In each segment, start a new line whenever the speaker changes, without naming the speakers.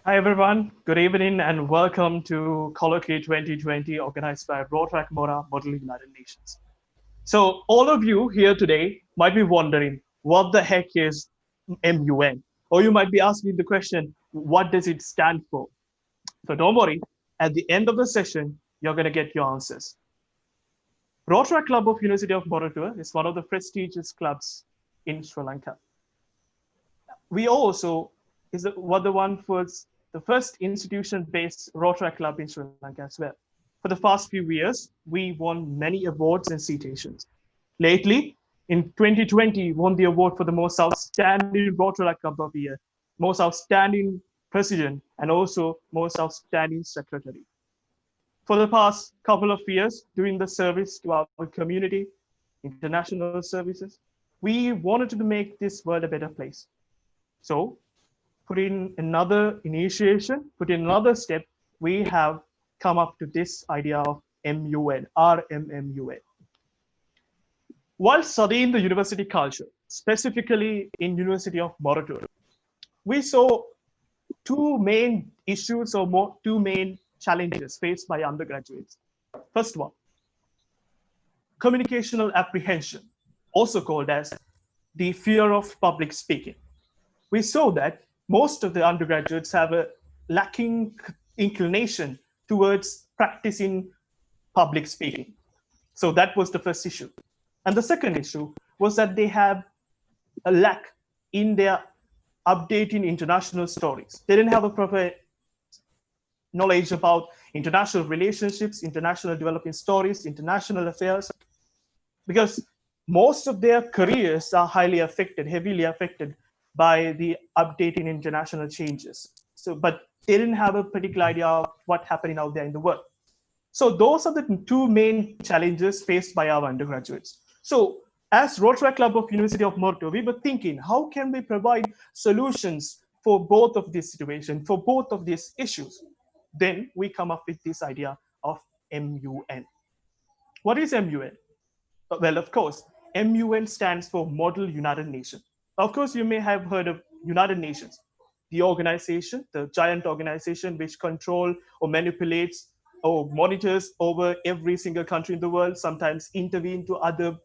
Hi everyone, good evening and welcome to Colloquy 2020 organized by Rotaract Mora, Model United Nations. So all of you here today might be wondering what the heck is MUN? Or you might be asking the question, what does it stand for? So don't worry, at the end of the session, you're going to get your answers. Rotaract Club of University of Moratuwa is one of the prestigious clubs in Sri Lanka. We also is the one was the first institution-based Rotaract club in Sri Lanka as well. For the past few years, we won many awards and citations. Lately, in 2020, won the award for the most outstanding Rotaract Club of the Year, most outstanding president, and also most outstanding secretary. For the past couple of years, doing the service to our community, international services, we wanted to make this world a better place. So put in another initiation, put in another step, we have come up to this idea of MUN, RMMUN. While studying the university culture, specifically in University of Moratuwa, we saw two main issues or two main challenges faced by undergraduates. First one, communicational apprehension, also called as the fear of public speaking. We saw that most of the undergraduates have a lacking inclination towards practicing public speaking. So that was the first issue. And the second issue was that they have a lack in their updating international stories. They didn't have a proper knowledge about international relationships, international developing stories, international affairs, because most of their careers are highly affected, heavily affected by the updating international changes. So, but they didn't have a particular idea of what's happening out there in the world. So those are the two main challenges faced by our undergraduates. So as Rotaract Club of University of Morto, we were thinking, how can we provide solutions for both of these situations, for both of these issues? Then we come up with this idea of MUN. What is MUN? Well, of course, MUN stands for Model United Nations. Of course, you may have heard of United Nations, the organization, the giant organization which control or manipulates or monitors over every single country in the world, sometimes intervene to other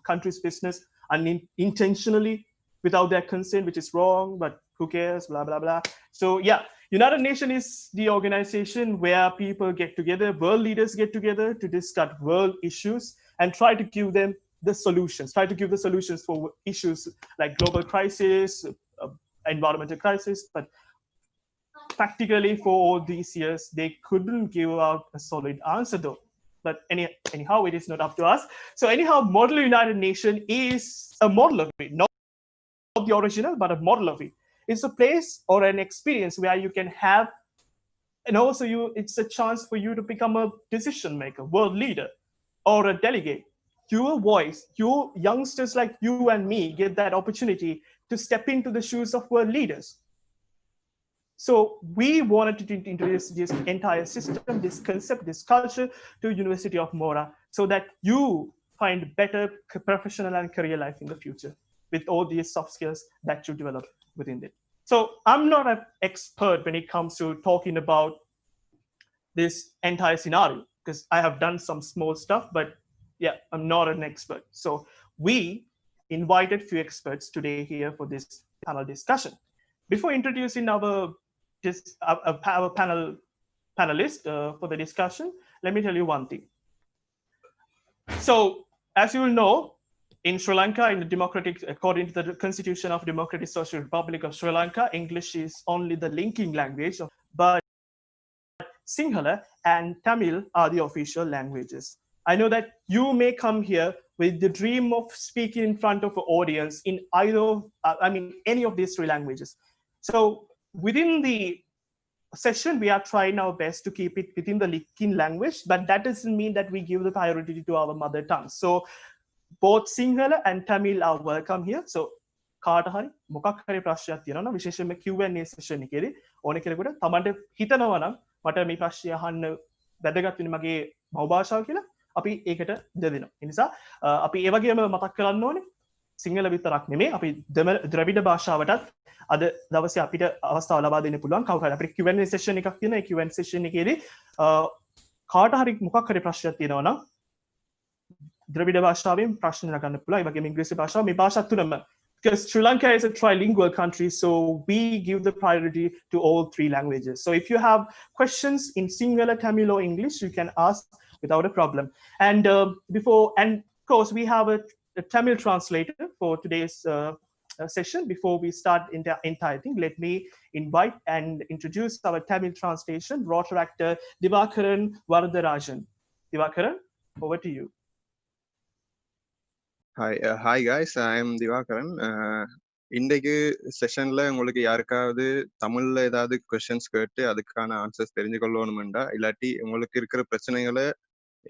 countries' business unintentionally without their consent, which is wrong, but who cares, blah, blah, blah. So yeah, United Nations is the organization where people get together, world leaders get together to discuss world issues and try to give them the solutions, try to give the solutions for issues like global crisis, uh, environmental crisis. But practically for all these years, they couldn't give out a solid answer though. But anyhow, it is not up to us. So anyhow, Model United Nation is a model of it, not the original, but a model of it. It's a place or an experience where you can have, and also it's a chance for you to become a decision maker, world leader, or a delegate. Your voice, your youngsters like you and me get that opportunity to step into the shoes of world leaders. So we wanted to introduce this entire system, this concept, this culture to University of Mora so that you find better professional and career life in the future with all these soft skills that you develop within it. So I'm not an expert when it comes to talking about this entire scenario because I have done some small stuff, but yeah, I'm not an expert. So we invited few experts today here for this panel discussion. Before introducing our panelist for the discussion, let me tell you one thing. So, as you will know, in Sri Lanka, according to the Constitution of Democratic Social Republic of Sri Lanka, English is only the linking language, but Sinhala and Tamil are the official languages. I know that you may come here with the dream of speaking in front of an audience in any of these three languages. So within the session, we are trying our best to keep it within the linking language, but that doesn't mean that we give the priority to our mother tongue. So both Sinhala and Tamil are welcome here. So කාට හරි මොකක් හරි ප්‍රශ්නයක් තියෙනවා නම් විශේෂයෙන්ම Q&A session එකේදී ඕන කෙනෙකුට තමන්ට හිතනවා නම් මට මේ ප්‍රශ්නය අහන්න වැදගත් වෙන්නේ මගේ මව් භාෂාව කියලා අපි ඒකට දෙදෙනවා. ඒ නිසා අපි ඒ වගේම මතක් කරන්න ඕනේ සිංහල විතරක් නෙමේ අපි ද්‍රවිඩ භාෂාවටත් අද දවසේ අපිට අවස්ථාව ලබා දෙන්න පුළුවන් කවුරු හරි අපිට Q&A session එකක් තියෙනවා. ඒ Q&A session එකේදී කාට හරි මොකක් හරි ප්‍රශ්නයක් තියෙනවා නම් ද්‍රවිඩ භාෂාවෙන් ප්‍රශ්න නගන්න පුළුවන්. ඒ වගේම ඉංග්‍රීසි භාෂාව මේ භාෂා තුනම because Sri Lanka is a trilingual country, so we give the priority to all three languages. So if you have questions in Sinhala, Tamil, or English, you can ask without a problem. And of course, we have a Tamil translator for today's session. Before we start the entire thing, let me invite and introduce our Tamil translation, Rotaract Divakaran Varadarajan. Divakaran, over to you.
Hi guys, I am Divakaran. இன்றைக்கு செஷன்ல உங்களுக்கு யாருக்காவது தமிழ்ல ஏதாவது questions கேட்டு அதுக்கான answers தெரிஞ்சு கொள்ளணும்டா, இல்லாட்டி உங்களுக்கு இருக்கிற பிரச்சனைகளை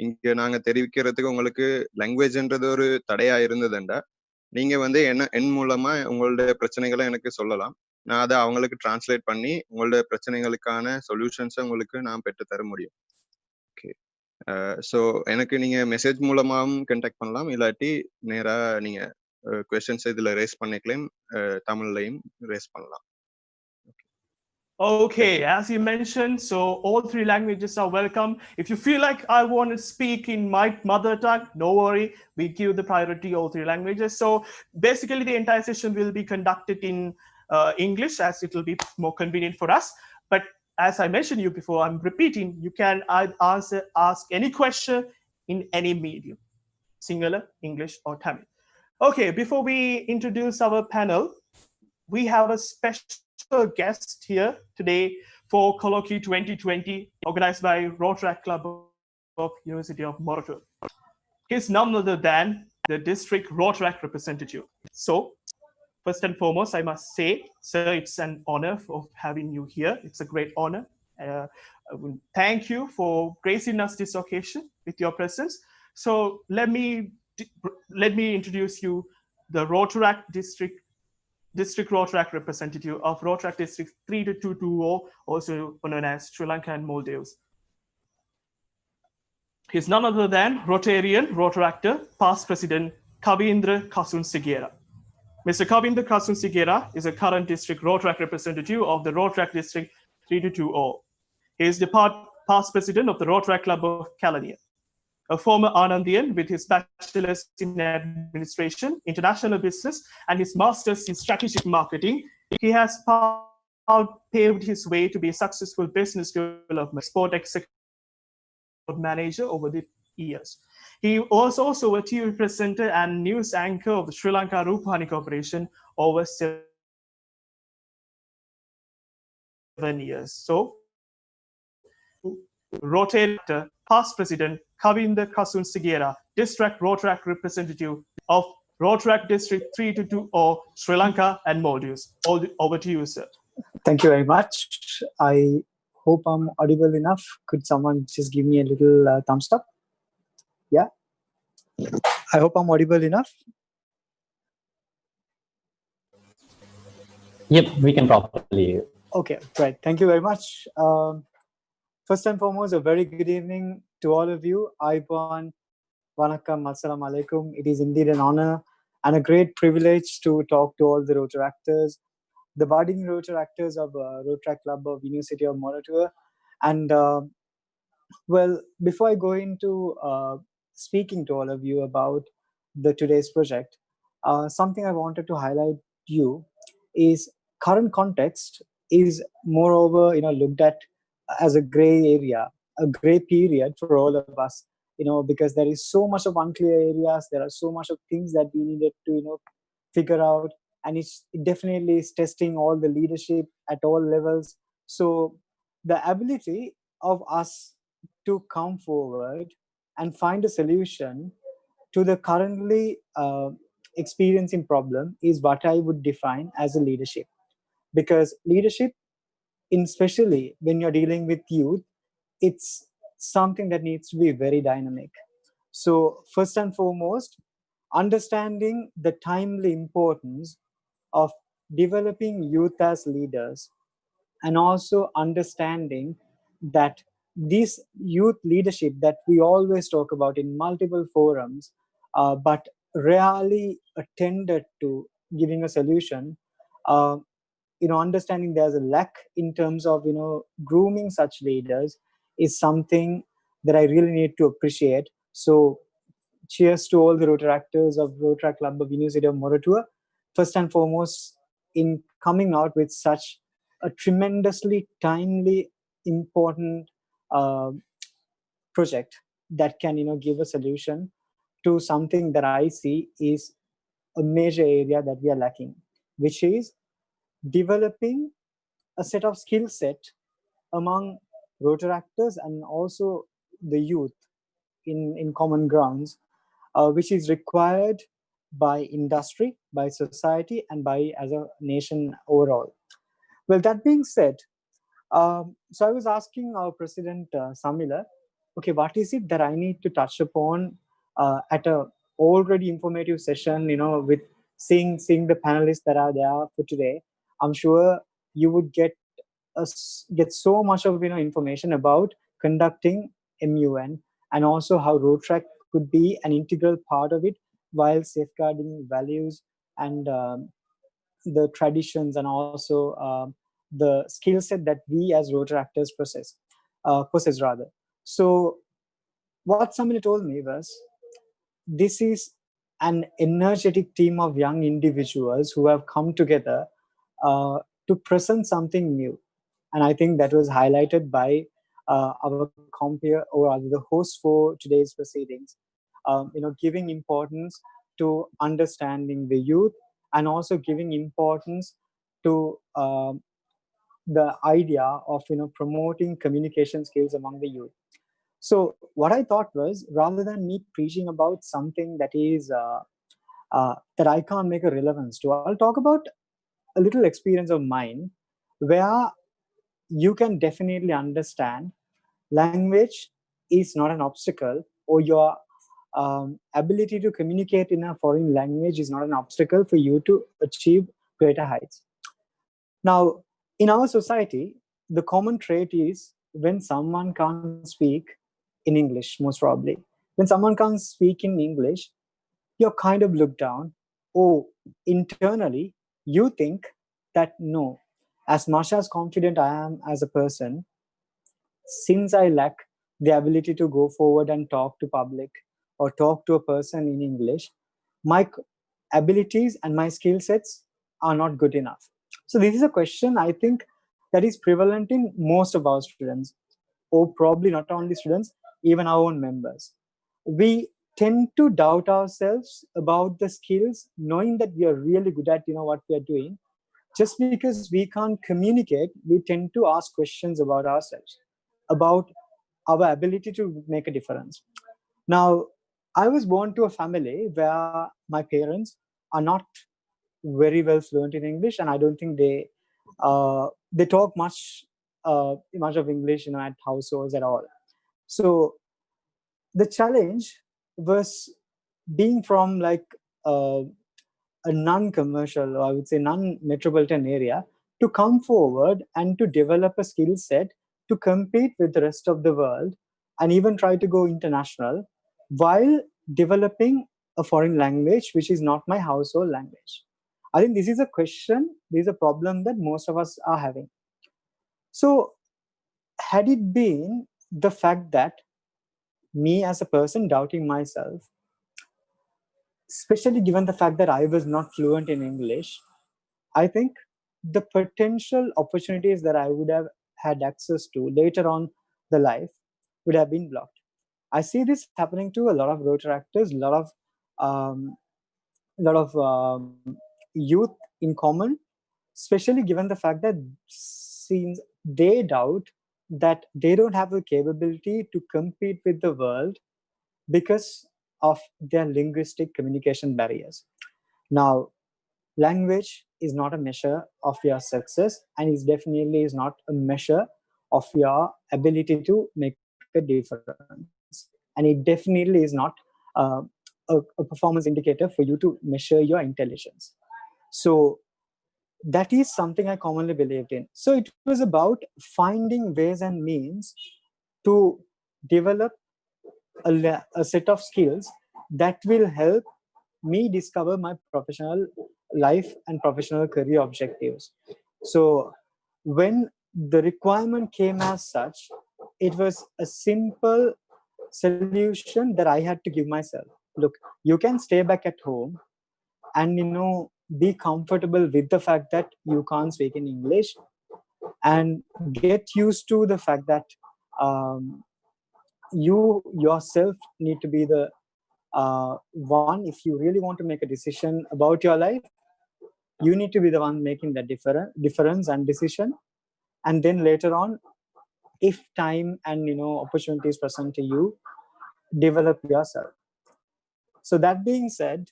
இங்க நாங்க தெரிவிக்கிறதுக்கு உங்களுக்கு லாங்குவேஜ்ன்றது ஒரு தடையா இருந்ததுண்டா, நீங்க என் மூலமா உங்களுடைய பிரச்சனைகளை எனக்கு சொல்லலாம். நான் அதை அவங்களுக்கு டிரான்ஸ்லேட் பண்ணி உங்களுடைய பிரச்சனைகளுக்கான சொல்யூஷன்ஸை உங்களுக்கு நான் பெற்று தர முடியும். ஓகே, ஸோ எனக்கு நீங்க மெசேஜ் மூலமாகவும் கண்டாக்ட் பண்ணலாம், இல்லாட்டி நேரா நீங்க questions இதுல raise பண்ணிக்கலாம், தமிழ்லையும் raise பண்ணலாம்.
Okay, as you mentioned, so all three languages are welcome. If you feel like I want to speak in my mother tongue, no worry, we give the priority all three languages. So basically the entire session will be conducted in English as it will be more convenient for us. But as I mentioned you before, I'm repeating, you can ask any question in any medium, Sinhala, English, or Tamil. Okay, before we introduce our panel, we have a special guest here today for Colloquy 2020, organized by Rotaract Club of University of Mora. He's none other than the district Rotaract representative. So, first and foremost, I must say, sir, it's an honor of having you here. It's a great honor. Thank you for gracing us this occasion with your presence. So let me introduce you the Rotaract District Rotaract representative of Rotaract District 3220, also known as Sri Lanka and Maldives. He's none other than Rotarian Rotaractor, past President Kavindra Kasun Sigera. Mr. Kavindra Kasun Sigera is a current District Rotaract representative of the Rotaract District 3220. He is the past President of the Rotaract Club of Kalania. A former Anandian with his bachelor's in administration, international business, and his master's in strategic marketing, he has paved his way to be a successful business development sport executive manager over the years. He was also a TV presenter and news anchor of the Sri Lanka Rupani Corporation over 7 years. So, Rotaract past President Kavindra Kasun Sigera, District Rotaract representative of Rotaract District 3220, Sri Lanka and Maldives. Over to you, sir.
Thank you very much. I hope I'm audible enough. Could someone just give me a little thumbs up? Yeah? I hope I'm audible enough.
Yep, we can properly.
Okay, great. Thank you very much. First and foremost, a very good evening to all of you. Aiban, Vanakkam, Assalamu alaikum. It is indeed an honor and a great privilege to talk to all the Rotaractors, the budding Rotaractors of Rotaract Club of University of Mora. And well, before I go into speaking to all of you about today's project, something I wanted to highlight you is current context is moreover looked at as a gray area, a gray period for all of us, because there is so much of unclear areas, there are so much of things that we needed to figure out, and it definitely is testing all the leadership at all levels. So the ability of us to come forward and find a solution to the currently experiencing problem is what I would define as a leadership. Because leadership, especially when you're dealing with youth, it's something that needs to be very dynamic. So first and foremost, understanding the timely importance of developing youth as leaders, and also understanding that this youth leadership that we always talk about in multiple forums, but rarely attended to giving a solution. Uh, Understanding there's a lack in terms of grooming such leaders is something that I really need to appreciate. So cheers to all the Rotaractors of Rotaract Club of University of Mora, first and foremost, in coming out with such a tremendously timely, important uh, project that can give a solution to something that I see is a major area that we are lacking, which is developing a set of skill set among Rotaractors and also the youth in common grounds, which is required by industry, by society, and by as a nation overall. Well, that being said, so I was asking our president, Samila, okay, what is it that I need to touch upon at a already informative session, with seeing the panelists that are there for today. I'm sure you would get so much of information about conducting MUN, and also how Rotaract could be an integral part of it while safeguarding values and the traditions, and also the skill set that we as Rotaractors possess rather. So what somebody told me was, this is an energetic team of young individuals who have come together to present something new. And I think that was highlighted by our compere, or rather the host for today's proceedings, giving importance to understanding the youth, and also giving importance to the idea of promoting communication skills among the youth. So what I thought was, rather than me preaching about something that is that I can't make a relevance to, I'll talk about a little experience of mine where you can definitely understand language is not an obstacle, or your ability to communicate in a foreign language is not an obstacle for you to achieve greater heights. Now, in our society, the common trait is when someone can't speak in English, most probably. When someone can't speak in English, you're kind of looked down, or internally, you think that no, as much as confident I am as a person, since I lack the ability to go forward and talk to public or talk to a person in English, my abilities and my skill sets are not good enough. So this is a question I think that is prevalent in most of our students, or probably not only students, even our own members. We tend to doubt ourselves about the skills, knowing that we are really good at what we are doing. Just because we can't communicate, we tend to ask questions about ourselves, about our ability to make a difference. Now, I was born to a family where my parents are not very well fluent in English, and I don't think they talk much of English, at households at all. So the challenge was being from like uh, a non-commercial, or I would say non-metropolitan area, to come forward and to develop a skill set to compete with the rest of the world, and even try to go international while developing a foreign language which is not my household language. I think this is a question, this is a problem that most of us are having. So had it been the fact that me as a person doubting myself, especially given the fact that I was not fluent in English, I think the potential opportunities that I would have had access to later on the life would have been blocked. I see this happening to a lot of Rotaractors, um, lot of youth in common, especially given the fact that since they doubt that they don't have the capability to compete with the world because of their linguistic communication barriers. Now, language is not a measure of your success, and is definitely is not a measure of your ability to make a difference, and it definitely is not uh, a performance indicator for you to measure your intelligence. So that is something I commonly believed in. So it was about finding ways and means to develop a set of skills that will help me discover my professional life and professional career objectives. So when the requirement came as such, it was a simple solution that I had to give myself. Look, you can stay back at home and be comfortable with the fact that you can't speak in English, and get used to the fact that um, you yourself need to be the one. If you really want to make a decision about your life, you need to be the one making that difference and decision. And then later on, if time and opportunities present to you, develop yourself. So that being said,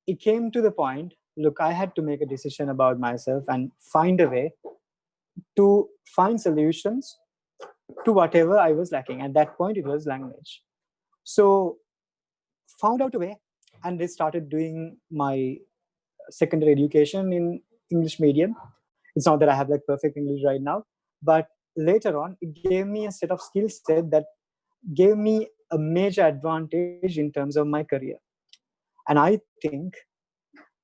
it came to the point, look, I had to make a decision about myself and find a way to find solutions to whatever I was lacking. At that point, it was language. So found out a way, and they started doing my secondary education in English medium. It's not that I have like perfect English right now, but later on, it gave me a set of skill set that gave me a major advantage in terms of my career. And I think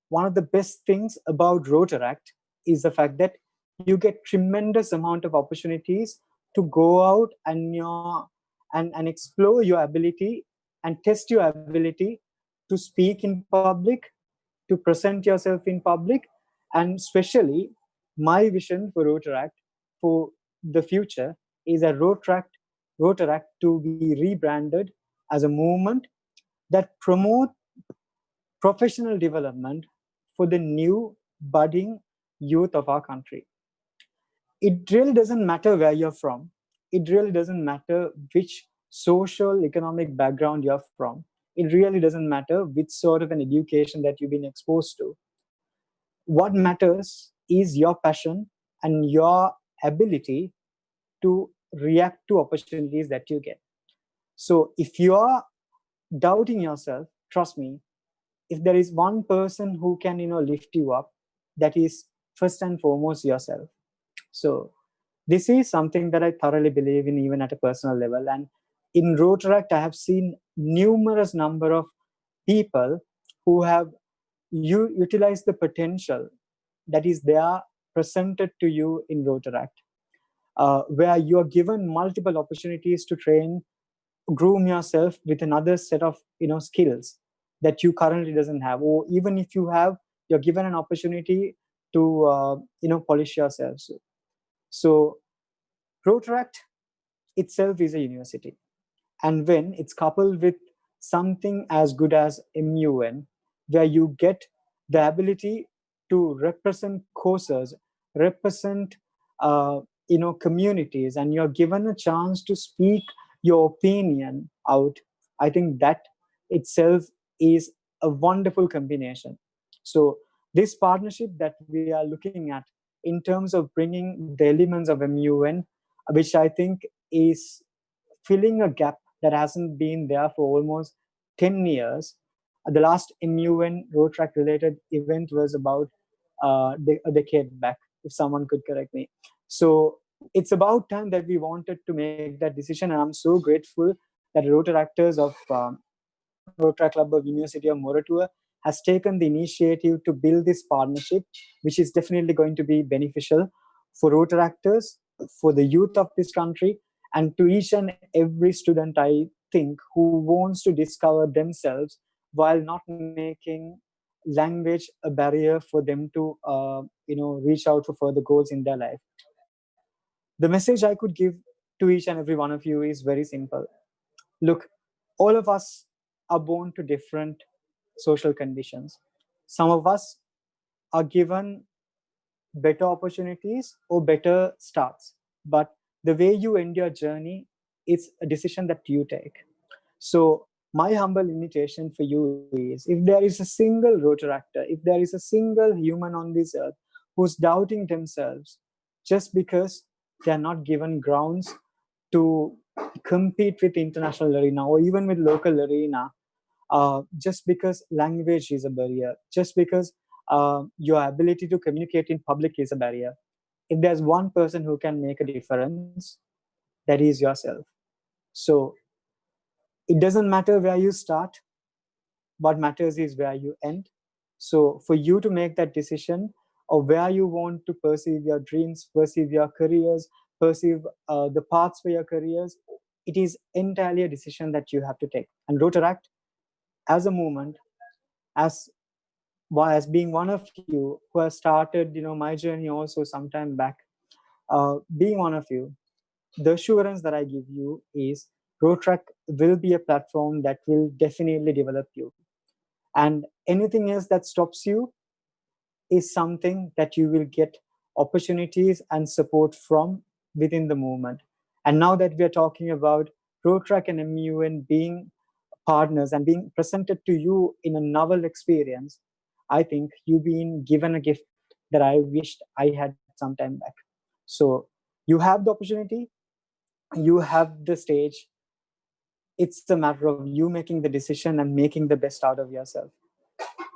one of the best things about Rotaract is the fact that you get tremendous amount of opportunities to go out and and explore your ability and test your ability to speak in public, to present yourself in public. And especially my vision for Rotaract for the future is a Rotaract to be rebranded as a movement that promote professional development for the new budding youth of our country. It really doesn't matter where you're from. It really doesn't matter which social economic background you're from. It really doesn't matter which sort of an education that you've been exposed to. What matters is your passion and your ability to react to opportunities that you get. So if you are doubting yourself, trust me, if there is one person who can lift you up, that is first and foremost yourself. So this is something that I thoroughly believe in, even at a personal level. And in Rotaract, I have seen numerous number of people who have utilized the potential that is there presented to you in Rotaract, where you are given multiple opportunities to train, groom yourself with another set of skills that you currently doesn't have, or even if you have, you're given an opportunity to polish yourself. So Rotaract itself is a university, and when it's coupled with something as good as MUN, where you get the ability to represent courses, represent communities, and you're given a chance to speak your opinion out, I think that itself is a wonderful combination. So this partnership that we are looking at in terms of bringing the elements of MUN, which I think is filling a gap that hasn't been there for almost 10 years. The last MUN Rotaract related event was about a decade back, if someone could correct me. So it's about time that we wanted to make that decision. And I'm so grateful that Rotaractors of Rotaract Club of University of Mora has taken the initiative to build this partnership, which is definitely going to be beneficial for Rotaractors, for the youth of this country, and to each and every student, I think, who wants to discover themselves while not making language a barrier for them to reach out for further goals in their life. The message I could give to each and every one of you is very simple. Look, all of us are born to different social conditions. Some of us are given better opportunities or better starts, but the way you end your journey is a decision that you take. So my humble invitation for you is, if there is a single Rotaractor, if there is a single human on this earth who's doubting themselves just because they are not given grounds to compete with international arena or even with local arena, just because language is a barrier, just because your ability to communicate in public is a barrier, if there's one person who can make a difference, that is yourself. So it doesn't matter where you start, What matters is where you end. So for you to make that decision of where you want to perceive your dreams, perceive your careers, perceive the paths for your careers, it is entirely a decision that you have to take. And Rotaract, as a movement, as being one of you who has started, my journey also some time back, being one of you, the assurance that I give you is Rotaract will be a platform that will definitely develop you. And anything else that stops you is something that you will get opportunities and support from within the movement. And now that we are talking about Rotaract and MUN being partners and being presented to you in a novel experience, I think you've been given a gift that I wished I had some time back. So you have the opportunity, you have the stage. It's a matter of you making the decision and making the best out of yourself.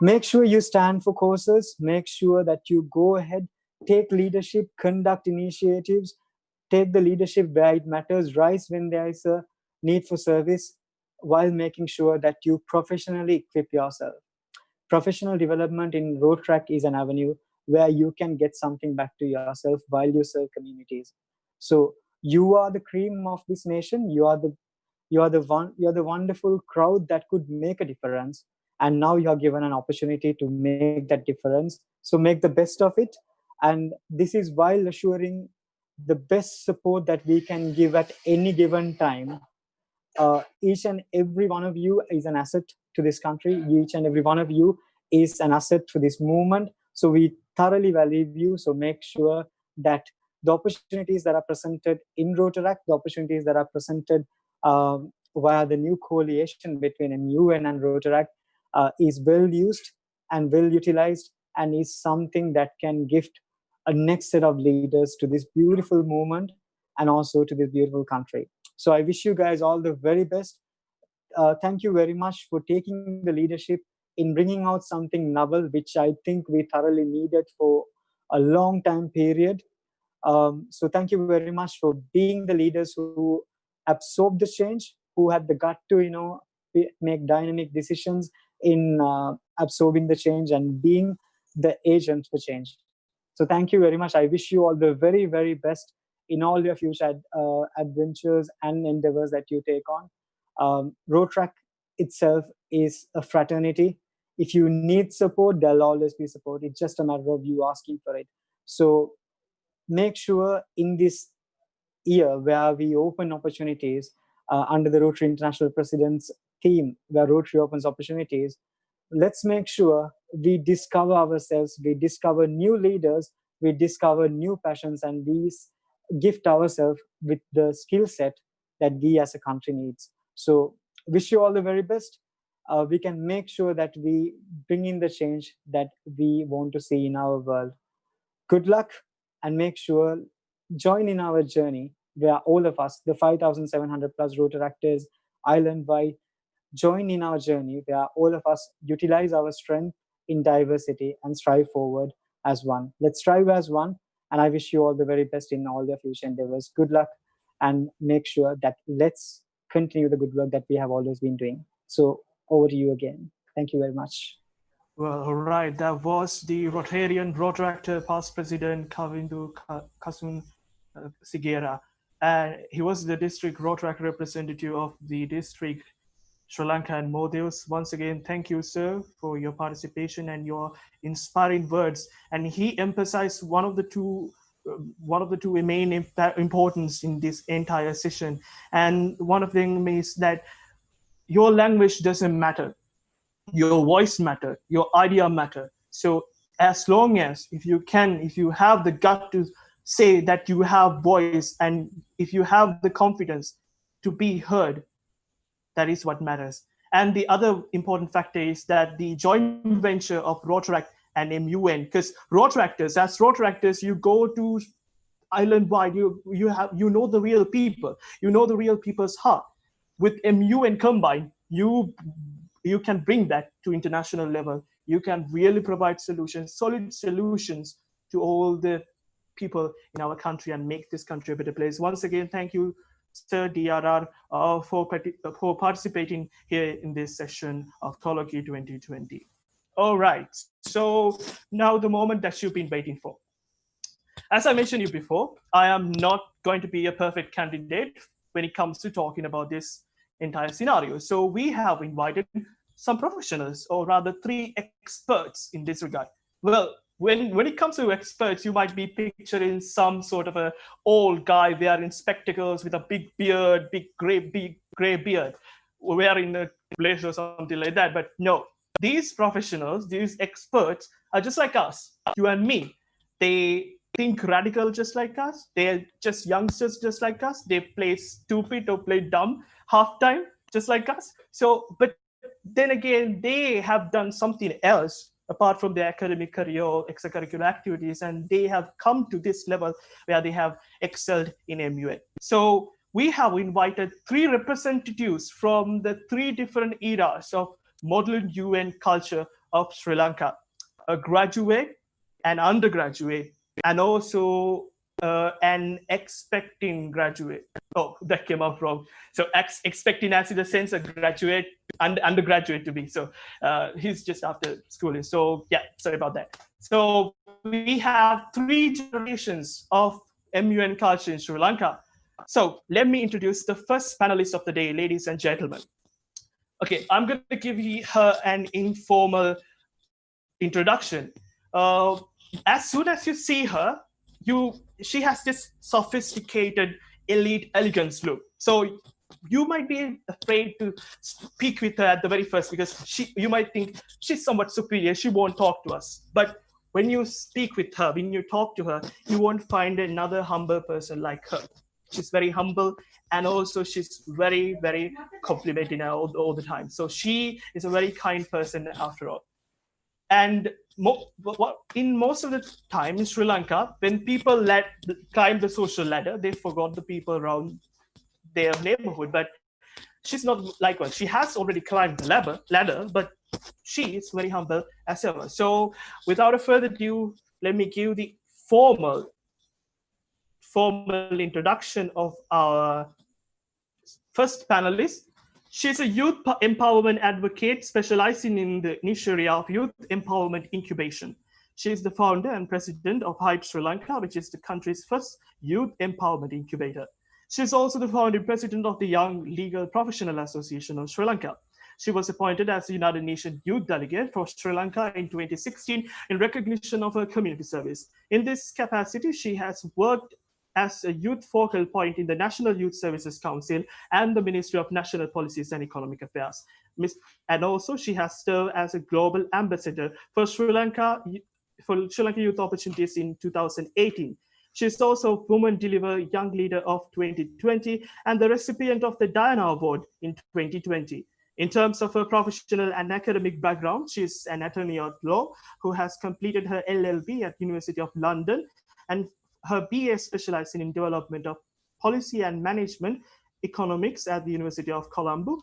Make sure you stand for causes, make sure that you go ahead, take leadership, conduct initiatives, take the leadership where it matters, rise when there is a need for service, while making sure that you professionally equip yourself. Professional development in Rotaract is an avenue where you can get something back to yourself while you serve communities. So you are the cream of this nation. You're the wonderful crowd that could make a difference, and now you are given an opportunity to make that difference. So make the best of it, and this is while assuring the best support that we can give at any given time. Each and every one of you is an asset to this country. Each and every one of you is an asset to this movement. So we thoroughly value you. So make sure that the opportunities that are presented in Rotaract, the opportunities that are presented via the new coalition between MUN and Rotaract is well used and well utilized, and is something that can gift a next set of leaders to this beautiful movement and also to this beautiful country. So I wish you guys all the very best. Thank you very much for taking the leadership in bringing out something novel, which I think we thoroughly needed for a long time period. So thank you very much for being the leaders who absorbed the change, who had the gut to, make dynamic decisions in absorbing the change and being the agents for change. So thank you very much. I wish you all the very, very best in all your future adventures and endeavors that you take on. Rotaract itself is a fraternity. If you need support, there'll always be support. It's just a matter of you asking for it. So make sure in this year where we open opportunities under the Rotary International President's theme, where Rotary opens opportunities, let's make sure we discover ourselves, we discover new leaders, we discover new passions, and we gift ourselves with the skill set that we as a country needs. So wish you all the very best. We can make sure that we bring in the change that we want to see in our world. Good luck, and make sure join in our journey where all of us, the 5,700 plus Rotaractors island-wide, join in our journey where all of us utilize our strength in diversity and strive forward as one. Let's strive as one, and I wish you all the very best in all your future endeavors. Good luck, and make sure that let's continue the good work that we have always been doing. So over to you again. Thank you very much.
Well, all right. That was the Rotarian Rotaractor past president Kavindu Kasun Sigera. And he was the district Rotaract representative of the district Sri Lanka and Maldives. Once again, thank you, sir, for your participation and your inspiring words. And he emphasized one of the two main importance in this entire session. And one of them is that your language doesn't matter, your voice matter, your idea matter. So as long as if you have the gut to say that you have voice, and if you have the confidence to be heard, that is what matters. And the other important factor is that the joint venture of Rotaract and MUN, because Rotaractors, you go to island wide, you know the real people, you know the real people's heart. With MUN combined, you can bring that to international level. You can really provide solutions, solid solutions to all the people in our country, and make this country a better place. Once again, thank you, Sir DRR, for participating here in this session of Colloquy 2020. All right, so now the moment that you've been waiting for. As I mentioned you before, I am not going to be a perfect candidate when it comes to talking about this entire scenario. So we have invited some professionals, or rather 3 experts in this regard. Well, when it comes to experts, you might be picturing some sort of a old guy wearing spectacles with a big beard, big gray beard, wearing a blazer or something like that. But no, these professionals, these experts are just like us, you and me. They think radical just like us. They're just youngsters just like us. They play stupid or play dumb half time just like us. So, but then again, they have done something else apart from their academic career or extracurricular activities, and they have come to this level where they have excelled in MUN. So we have invited 3 representatives from the 3 different eras of modern UN culture of Sri Lanka: a graduate, an undergraduate, and also an expecting graduate. Oh, that came out wrong. So expecting as in the sense a graduate and undergraduate to be. So he's just after schooling. So yeah, sorry about that. So we have 3 generations of MUN culture in Sri Lanka. So let me introduce the first panelist of the day, ladies and gentlemen. Okay, I'm going to give her an informal introduction. As soon as you see her, she has this sophisticated, elite elegance look. So you might be afraid to speak with her at the very first because you might think she's somewhat superior. She won't talk to us. But when you speak with her, when you talk to her, you won't find another humble person like her. She's very humble, and also she's very, very complimenting all the time. So she is a very kind person after all. And in most of the time in Sri Lanka, when people climb the social ladder, they forgot the people around their neighborhood. But she's not like one. She has already climbed the ladder, but she is very humble as ever. So without a further ado, let me give the formal introduction of our first panelist. She's a youth empowerment advocate specializing in the niche area of youth empowerment incubation. She is the founder and president of Hype Sri Lanka, which is the country's first youth empowerment incubator. She is also the founding president of the Young Legal Professional Association of Sri Lanka. She was appointed as the United Nations Youth Delegate for Sri Lanka in 2016 in recognition of her community service. In this capacity, she has worked as a youth focal point in the National Youth Services Council and the Ministry of National Policies and Economic Affairs. And also, she has served as a global ambassador for Sri Lanka Youth Opportunities in 2018. She is also Woman Deliver Young Leader of 2020 and the recipient of the Diana Award in 2020. In terms of her professional and academic background, she is an attorney at law who has completed her LLB at University of London and her BA specializing in development of policy and management economics at the University of Colombo.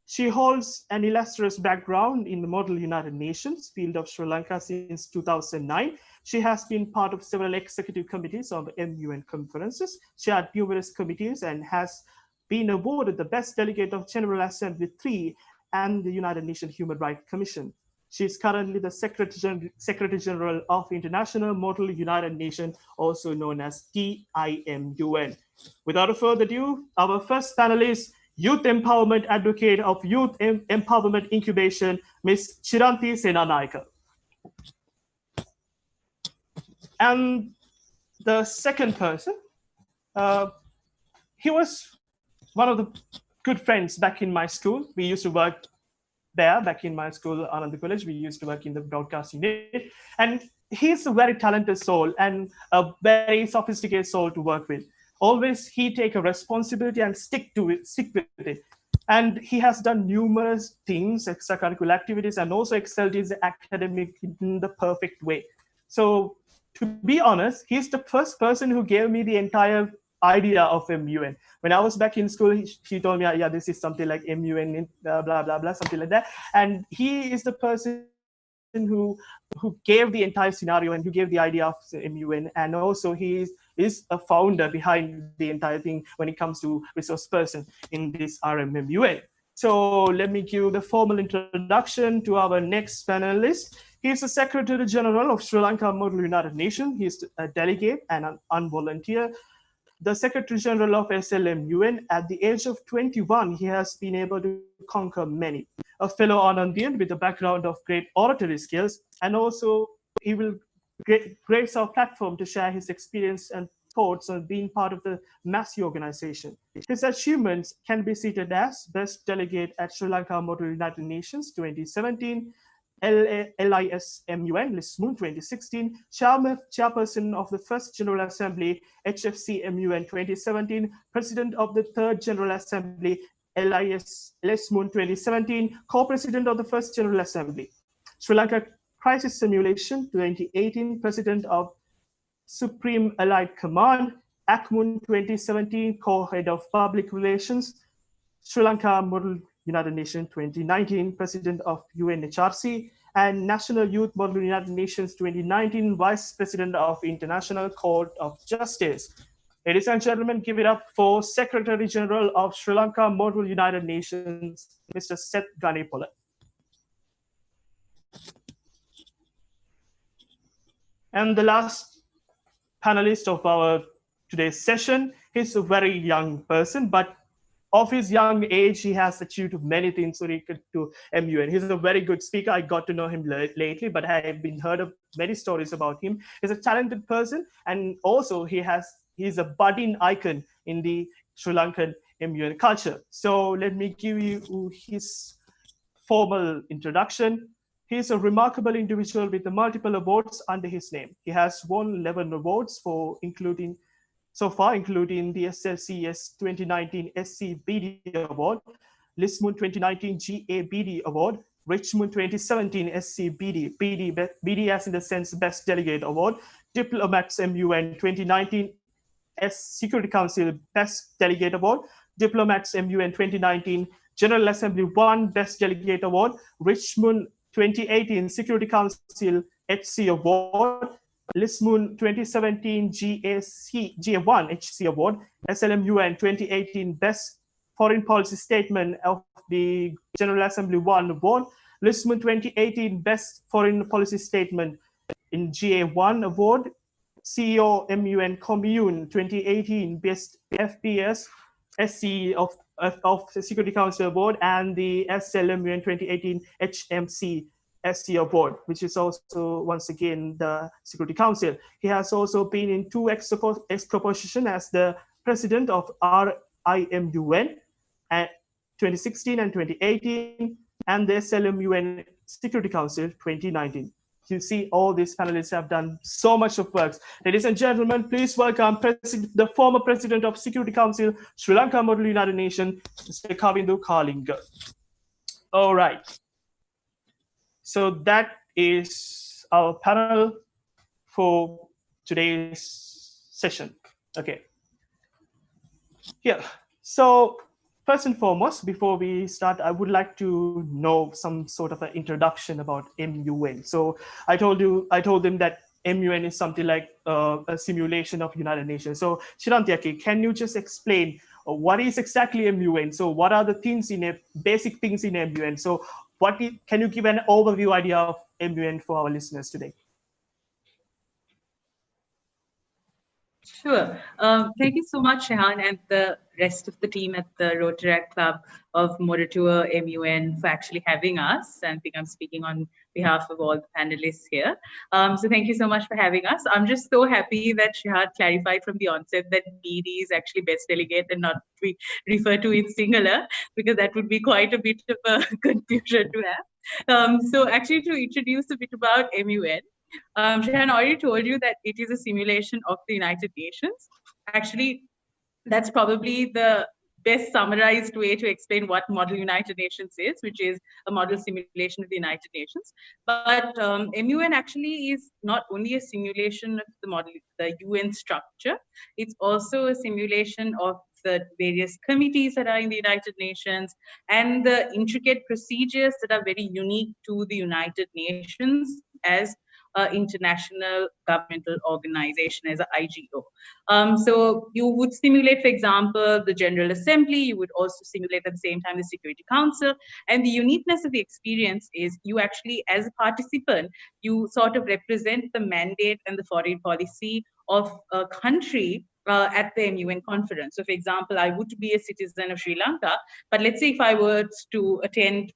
She holds an illustrious background in the Model United Nations field of Sri Lanka since 2009. She has been part of several executive committees of MUN conferences, chaired numerous committees, and has been awarded the Best Delegate of General Assembly 3 and the United Nations Human Rights Commission. She is currently the Secretary General of International Model United Nations, also known as TIMUN. Without further ado, our first panelist, Youth Empowerment Advocate of Youth Empowerment Incubation, Ms. Chiranti Senanayake. And the second person, he was one of the good friends back in my school. We used to work there back in my school, Anand College. We used to work in the broadcast unit. And he's a very talented soul and a very sophisticated soul to work with. Always he take a responsibility and stick with it. And he has done numerous things, extracurricular activities, and also excelled his academic in the perfect way. So to be honest, he's the first person who gave me the entire idea of MUN. When I was back in school, he told me, yeah, this is something like MUN, blah, blah, blah, something like that. And he is the person who gave the entire scenario and who gave the idea of MUN. And also he is is a founder behind the entire thing when it comes to resource person in this RMMUN. So let me give the formal introduction to our next panelist. He is the Secretary General of Sri Lanka Model United Nations. He is a delegate and an unvolunteer. The Secretary General of SLMUN. At the age of 21, he has been able to conquer many. A fellow Anandian with a background of great oratory skills, and also he will grace our platform to share his experience and thoughts on being part of the MASI organization. His achievements can be cited as Best Delegate at Sri Lanka Model United Nations 2017, LISMUN, LISMUN 2016, Chairperson of the First General Assembly, HFC MUN 2017, President of the Third General Assembly, LISMUN 2017, Co-President of the First General Assembly. Sri Lanka Crisis Simulation 2018, President of Supreme Allied Command, ACMUN 2017, Co-Head of Public Relations, Sri Lanka Model United Nations 2019, President of UNHRC, and National Youth Model United Nations 2019, Vice President of International Court of Justice. Ladies and gentlemen, give it up for Secretary General of Sri Lanka Model United Nations, Mr. Seth Ganepola. And the last panelist of our today's session, he's a very young person, but of his young age, he has achieved many things related to MUN. He's a very good speaker. I got to know him lately, but I have been heard of many stories about him. He's a talented person, and also he's a budding icon in the Sri Lankan MUN culture. So let me give you his formal introduction. He is a remarkable individual with multiple awards under his name. He has won 11 awards including the SLCS 2019 SCBD Award, LISMUN 2019 GABD Award, Richmond 2017 SCBD, BD as in the sense Best Delegate Award, Diplomats MUN 2019 Security Council Best Delegate Award, Diplomats MUN 2019 General Assembly 1 Best Delegate Award, Richmond 2018 Security Council HC Award, LISMUN 2017 GA1 HC Award, SLMUN 2018 Best Foreign Policy Statement of the General Assembly 1 Award, LISMUN 2018 Best Foreign Policy Statement in GA1 Award, CEO MUN Commune 2018 Best FPS SC of the Security Council Award, and the SLMUN 2018 HMC SC Award, which is also once again the Security Council. He has also been in 2 exproposition as the president of RIMUN at 2016 and 2018, and the SLMUN Security Council 2019. You see, all these panelists have done so much of work. Ladies and gentlemen, please welcome the former president of Security Council, Sri Lanka Model United Nations, Mr. Kavindu Kalinga. All right. So that is our panel for today's session. Okay. Yeah. So first and foremost, before we start, I would like to know some sort of an introduction about MUN. So I told them that MUN is something like a simulation of United Nations. So Shirantiaki, can you just explain what is exactly MUN? So what are the things basic things in MUN? So can you give an overview idea of MUN for our listeners today?
Sure. Thank you so much, Shehan, and the rest of the team at the Rotaract Club of Mora MUN for actually having us. And I think I'm speaking on behalf of all the panelists here. So thank you so much for having us. I'm just so happy that Shehan clarified from the onset that BD is actually best delegate and not be referred to in singular, because that would be quite a bit of a confusion to have. So actually, to introduce a bit about MUN, Shehan already told you that it is a simulation of the United Nations. Actually, that's probably the best summarized way to explain what Model United Nations is, which is a model simulation of the United Nations. But MUN actually is not only a simulation of the UN structure, it's also a simulation of the various committees that are in the United Nations and the intricate procedures that are very unique to the United Nations as international governmental organization as an IGO. So you would simulate, for example, the General Assembly. You would also simulate at the same time the Security Council. And the uniqueness of the experience is you actually, as a participant, you sort of represent the mandate and the foreign policy of a country at the MUN conference. So, for example, I would be a citizen of Sri Lanka, but let's say if I were to attend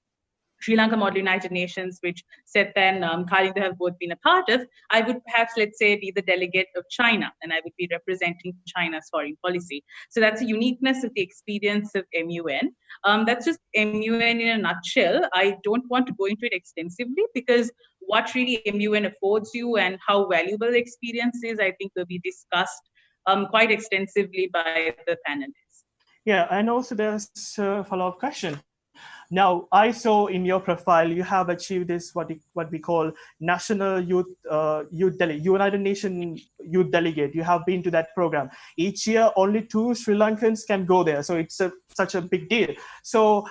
Sri Lanka Model United Nations, which Seth and Kalinda have both been a part of, I would perhaps, let's say, be the delegate of China, and I would be representing China's foreign policy. So that's a uniqueness of the experience of MUN. That's just MUN in a nutshell. I don't want to go into it extensively because what really MUN affords you and how valuable the experience is, I think will be discussed quite extensively by the panelists.
Yeah, and also there's a follow-up question. Now, I saw in your profile you have achieved this what we call National United Nations Youth Delegate. You have been to that program. Each year, only 2 Sri Lankans can go there, so it's such a big deal. So,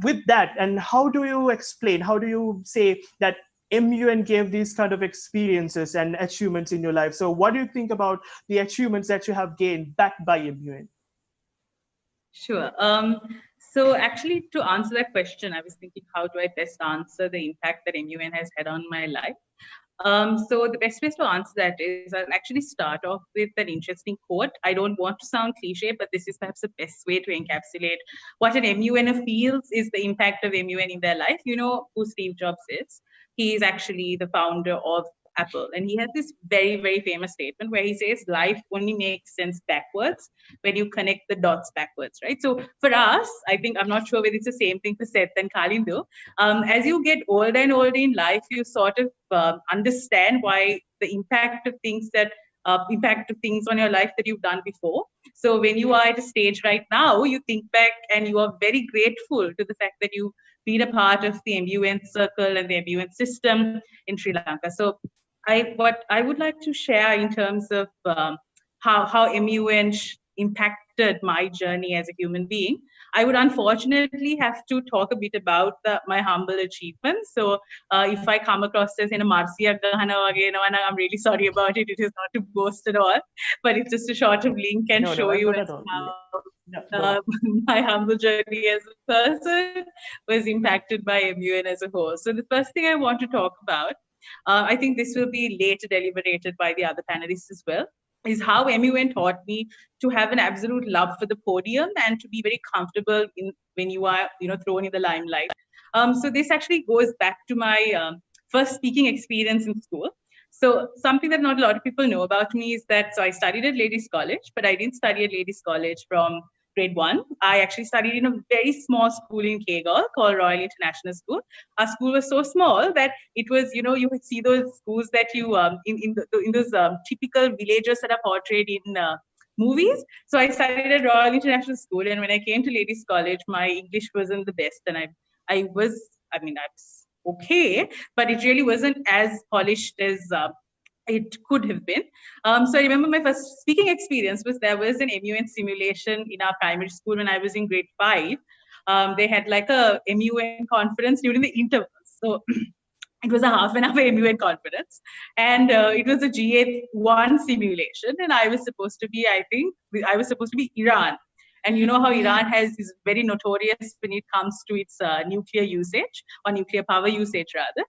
with that, and how do you explain? How do you say that MUN gave these kind of experiences and achievements in your life? So, what do you think about the achievements that you have gained backed by MUN?
Sure. So actually, to answer that question, I was thinking, how do I best answer the impact that MUN has had on my life? So the best way to answer that is I'll actually start off with an interesting quote. I don't want to sound cliche, but this is perhaps the best way to encapsulate what an MUNer feels is the impact of MUN in their life. You know who Steve Jobs is. He is actually the founder of Apple. And he has this very, very famous statement where he says life only makes sense backwards when you connect the dots backwards, right? So for us, I think, I'm not sure whether it's the same thing for Seth and Kalindu. As you get older and older in life, you sort of understand why the impact of things on your life that you've done before. So when you are at a stage right now, you think back and you are very grateful to the fact that you've been a part of the MUN circle and the MUN system in Sri Lanka. So what I would like to share in terms of how MUN impacted my journey as a human being, I would unfortunately have to talk a bit about my humble achievements. So if I come across as in a Marcia Gahana again, and I'm really sorry about it. It is not to boast at all, but it's just a short of link and show you as how my humble journey as a person was impacted by MUN as a whole. So the first thing I want to talk about, I think this will be later deliberated by the other panelists as well, is how MUN taught me to have an absolute love for the podium and to be very comfortable when you are, thrown in the limelight. So this actually goes back to my first speaking experience in school. So something that not a lot of people know about me is that, so I studied at Ladies College, but I didn't study at Ladies College from grade 1. I actually studied in a very small school in Kegal called Royal International School. Our school was so small that it was, you would see those schools that you, in those typical villages that are portrayed in movies. So I studied at Royal International School, and when I came to Ladies College, my English wasn't the best, and I was okay, but it really wasn't as polished as it could have been. So I remember my first speaking experience there was an MUN simulation in our primary school when I was in grade 5. They had like a MUN conference during the intervals. So it was a half an hour MUN conference, and it was a GA1 simulation, and I was supposed to be Iran. And you know how Iran is very notorious when it comes to its nuclear usage, or nuclear power usage rather.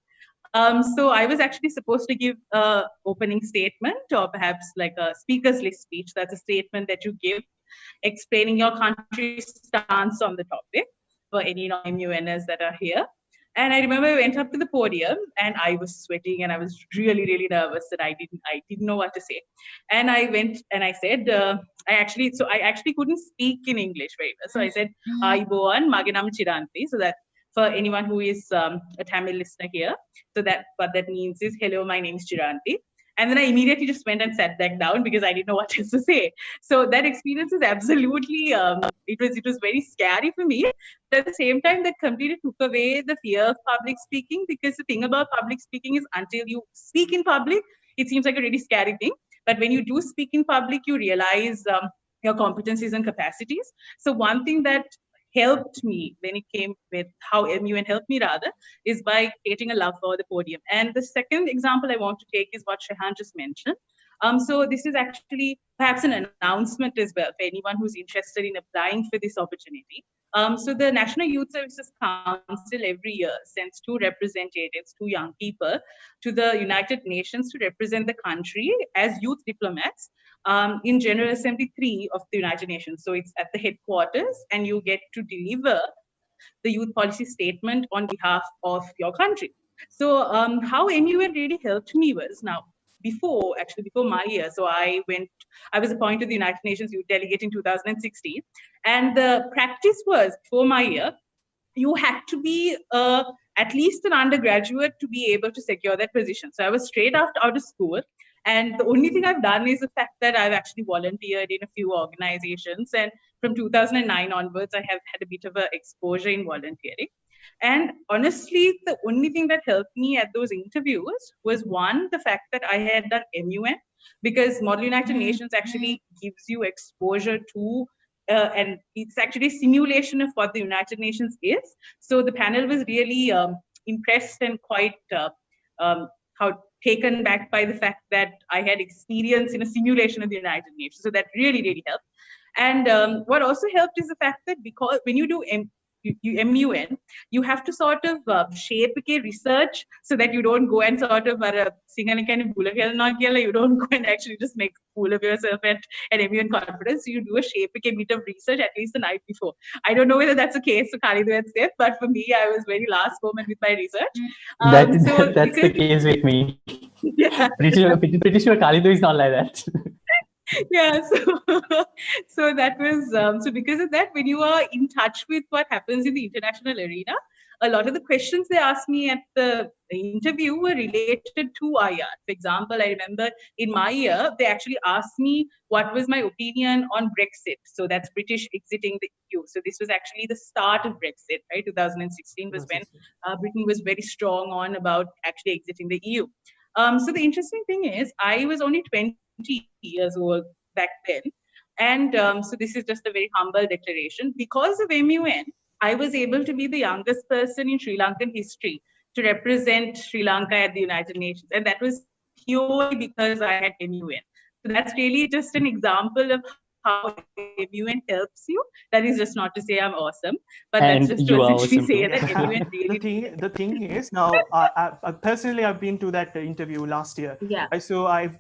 So I was actually supposed to give an opening statement, or perhaps like a speaker's list speech. That's a statement that you give explaining your country's stance on the topic for any MUNers that are here. And I remember I went up to the podium and I was sweating and I was really, really nervous that I didn't know what to say. And I went and I said, I actually couldn't speak in English very well. So I said, Aiboan Maganam Chiranti. So that for anyone who is a Tamil listener here, so that what that means is, hello, my name is Chiranti. And then I immediately just went and sat back down because I didn't know what else to say. So that experience is absolutely, it was very scary for me. But at the same time, that completely took away the fear of public speaking, because the thing about public speaking is until you speak in public, it seems like a really scary thing. But when you do speak in public, you realize your competencies and capacities. So one thing that helped me when it came with how MUN helped me rather is by creating a love for the podium. And the second example I want to take is what Shehan just mentioned. So this is actually perhaps an announcement as well for anyone who's interested in applying for this opportunity. So the National Youth Services Council every year sends 2 representatives, 2 young people, to the United Nations to represent the country as youth diplomats in General Assembly 3 of the United Nations. So it's at the headquarters, and you get to deliver the youth policy statement on behalf of your country. So how MUN really helped me was now before my year. So I was appointed to the United Nations Youth Delegate in 2016, and the practice was before my year you had to be at least an undergraduate to be able to secure that position. So I was straight out of school. And the only thing I've done is the fact that I've actually volunteered in a few organizations. And from 2009 onwards, I have had a bit of an exposure in volunteering. And honestly, the only thing that helped me at those interviews was one, the fact that I had done MUN, because Model United Nations actually gives you exposure to and it's actually a simulation of what the United Nations is. So the panel was really impressed and quite how taken back by the fact that I had experience in a simulation of the United Nations. So that really, really helped. And what also helped is the fact that because when you do MUN, you have to sort of shape research so that you don't go and sort of you don't go and actually just make a fool of yourself at an MUN conference. So you do a shape bit of research at least the night before. I don't know whether that's the case for Khalid and Steph, but for me, I was very last moment with my research.
That's the case with me.
Yeah.
Pretty sure Khalid is not like that.
Yeah, so that was so because of that, when you are in touch with what happens in the international arena, a lot of the questions they asked me at the interview were related to IR. For example, I remember in my year they actually asked me what was my opinion on Brexit. So that's British exiting the EU. So this was actually the start of Brexit, right? 2016 was when Britain was very strong on about actually exiting the EU. So the interesting thing is, I was only 20 years old back then. And so this is just a very humble declaration. Because of MUN, I was able to be the youngest person in Sri Lankan history to represent Sri Lanka at the United Nations. And that was purely because I had MUN. So that's really just an example of how MUN helps you. That is just not to say I'm awesome, but that's just to essentially say that MUN really.
The thing is, now I personally I've been to that interview last year.
Yeah.
So I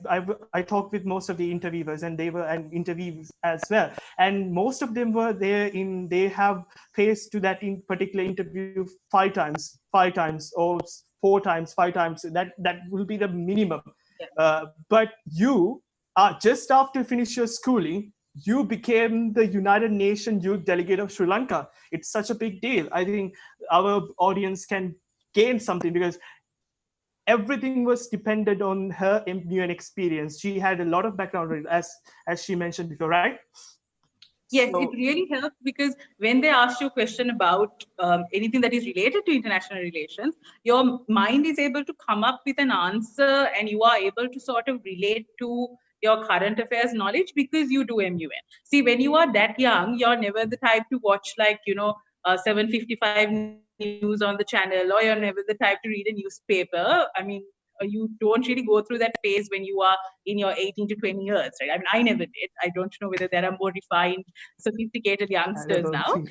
talked with most of the interviewers, and they were and interviews as well, and most of them were there they have faced to that in particular interview 5 times or 4 times, 5 times. That will be the minimum. Yeah. But you just after finish your schooling, you became the United Nations Youth Delegate of Sri Lanka. It's such a big deal. I think our audience can gain something because everything was dependent on her MUN experience. She had a lot of background, as she mentioned before, right?
Yes, it really helps because when they ask you a question about anything that is related to international relations, your mind is able to come up with an answer and you are able to sort of relate to your current affairs knowledge because you do MUN. See, when you are that young, you're never the type to watch 7:55 news on the channel, or you're never the type to read a newspaper. I mean, you don't really go through that phase when you are in your 18 to 20 years, right? I mean, I never did. I don't know whether there are more refined, sophisticated youngsters now.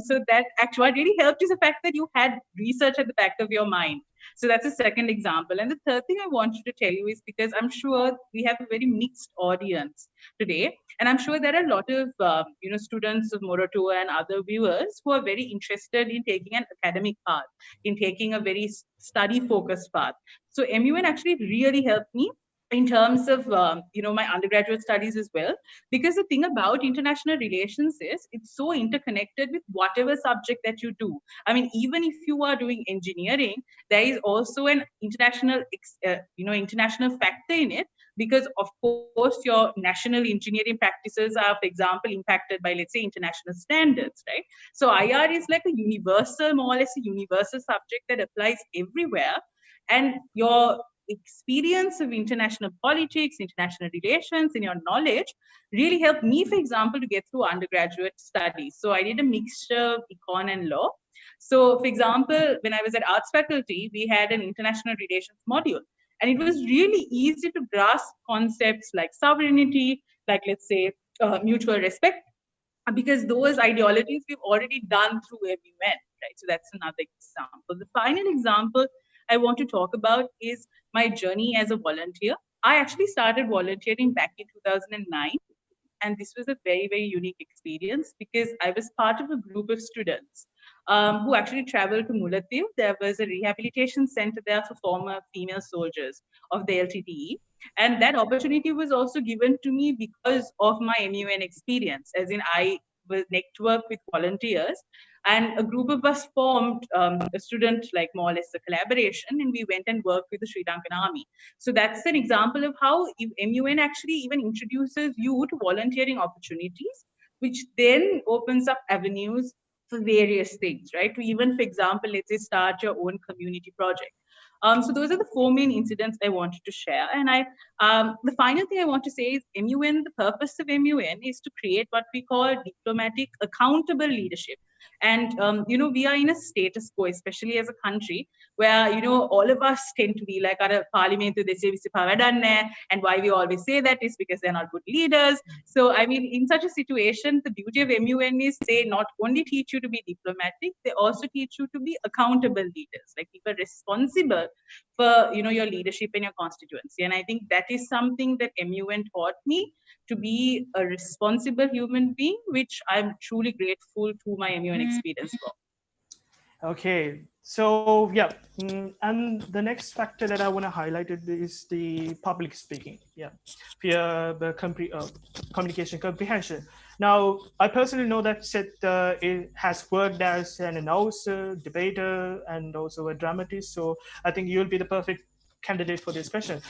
So that actually what really helped is the fact that you had research at the back of your mind. So that's a second example. And the third thing I wanted to tell you is because I'm sure we have a very mixed audience today. And I'm sure there are a lot of students of Mora Tour and other viewers who are very interested in taking an academic path, in taking a very study-focused path. So MUN actually really helped me in terms of my undergraduate studies as well, because the thing about international relations is it's so interconnected with whatever subject that you do. I mean, even if you are doing engineering, there is also an international factor in it, because of course your national engineering practices are, for example, impacted by, let's say, international standards, right? So IR is like a universal, more or less a universal subject that applies everywhere, and your experience of international politics, international relations, and your knowledge really helped me, for example, to get through undergraduate studies. So I did a mixture of econ and law. So, for example, when I was at arts faculty, we had an international relations module. And it was really easy to grasp concepts like sovereignty, like, let's say, mutual respect, because those ideologies we've already done through MUN, right? So that's another example. The final example I want to talk about is my journey as a volunteer. I actually started volunteering back in 2009. And this was a very, very unique experience because I was part of a group of students who actually traveled to Mullatiu. There was a rehabilitation center there for former female soldiers of the LTTE. And that opportunity was also given to me because of my MUN experience, as in I was networked with volunteers, and a group of us formed a student, like more or less a collaboration, and we went and worked with the Sri Lankan Army. So that's an example of how MUN actually even introduces you to volunteering opportunities, which then opens up avenues for various things, right? To even, for example, let's say start your own community project. So those are the four main incidents I wanted to share. And the final thing I want to say is MUN, the purpose of MUN is to create what we call diplomatic accountable leadership. And, we are in a status quo, especially as a country, where, all of us tend to be like, parliament, and why we always say that is because they're not good leaders. So, I mean, in such a situation, the beauty of MUN is they not only teach you to be diplomatic, they also teach you to be accountable leaders, like people responsible for, your leadership in your constituency. And I think that is something that MUN taught me, to be a responsible human being, which I'm truly grateful to my MUN experience for.
Okay, so yeah, and the next factor that I want to highlight is the public speaking. Yeah, via the communication comprehension. Now, I personally know that Seth it has worked as an announcer, debater, and also a dramatist. So I think you'll be the perfect candidate for this question.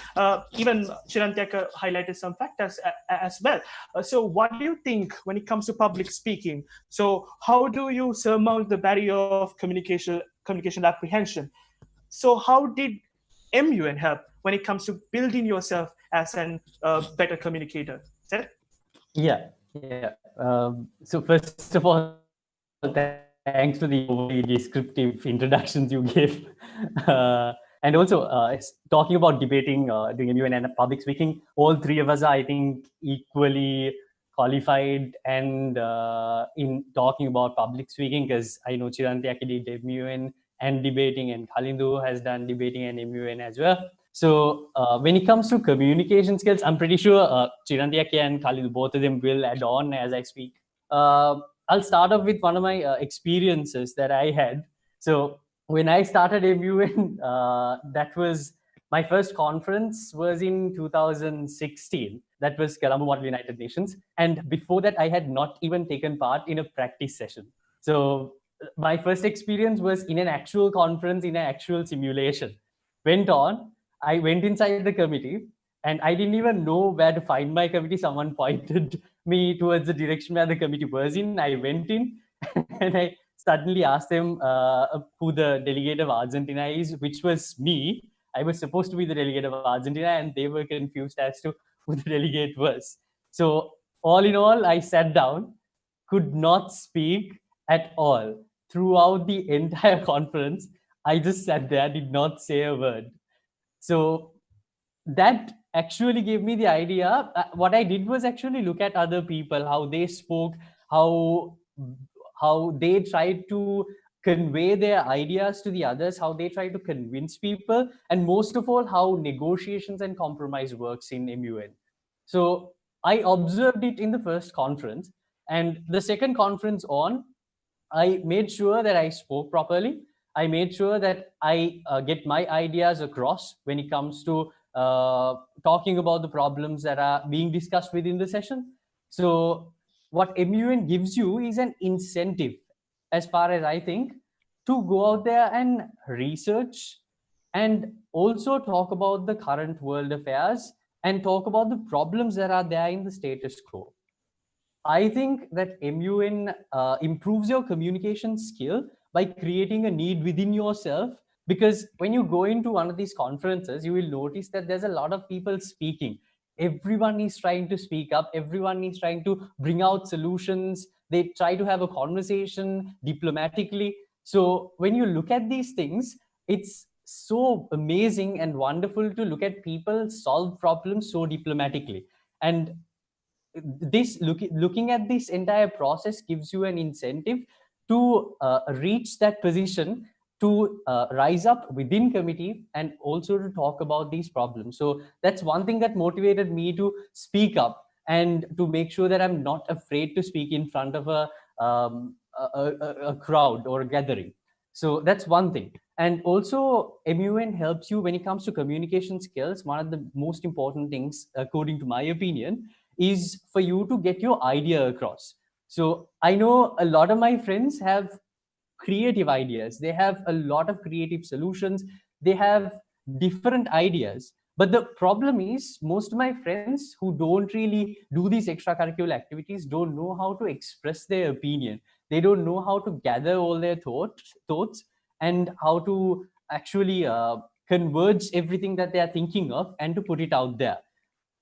Even Chirantaka highlighted some factors as well. So what do you think when it comes to public speaking? So how do you surmount the barrier of communication apprehension? So how did MUN help when it comes to building yourself as a better communicator? Seth?
Yeah. So first of all, thanks for the overly descriptive introductions you gave. And also talking about debating, doing MUN and public speaking, all three of us are, I think, equally qualified and in talking about public speaking, because I know Chiranti did MUN and debating, and Kalindu has done debating and MUN as well. So when it comes to communication skills, I'm pretty sure Chiranti and Kalindu, both of them will add on as I speak. I'll start off with one of my experiences that I had. So when I started MUN, that was my first conference was in 2016. That was Colombo Model United Nations. And before that, I had not even taken part in a practice session. So my first experience was in an actual conference, in an actual simulation. I went inside the committee, and I didn't even know where to find my committee. Someone pointed me towards the direction where the committee was in. I went in and I suddenly asked them who the delegate of Argentina is, which was me. I was supposed to be the delegate of Argentina, and they were confused as to who the delegate was. So all in all, I sat down, could not speak at all. Throughout the entire conference, I just sat there, did not say a word. So that actually gave me the idea. What I did was actually look at other people, how they spoke, how they tried to convey their ideas to the others, how they try to convince people, and most of all, how negotiations and compromise works in MUN. So I observed it in the first conference, and the second conference on, I made sure that I spoke properly. I made sure that I get my ideas across when it comes to talking about the problems that are being discussed within the session. So what MUN gives you is an incentive, as far as I think, to go out there and research and also talk about the current world affairs and talk about the problems that are there in the status quo. I think that MUN improves your communication skill by creating a need within yourself Because when you go into one of these conferences, you will notice that there's a lot of people speaking. Everyone is trying to speak up. Everyone is trying to bring out solutions. They try to have a conversation diplomatically. So when you look at these things, it's so amazing and wonderful to look at people solve problems so diplomatically. And this looking at this entire process gives you an incentive to reach that position, to rise up within committee, and also to talk about these problems. So that's one thing that motivated me to speak up and to make sure that I'm not afraid to speak in front of a crowd or a gathering. So that's one thing. And also MUN helps you when it comes to communication skills. One of the most important things, according to my opinion, is for you to get your idea across. So I know a lot of my friends have creative ideas. They have a lot of creative solutions. They have different ideas. But the problem is most of my friends who don't really do these extracurricular activities don't know how to express their opinion. They don't know how to gather all their thoughts and how to actually converge everything that they are thinking of and to put it out there.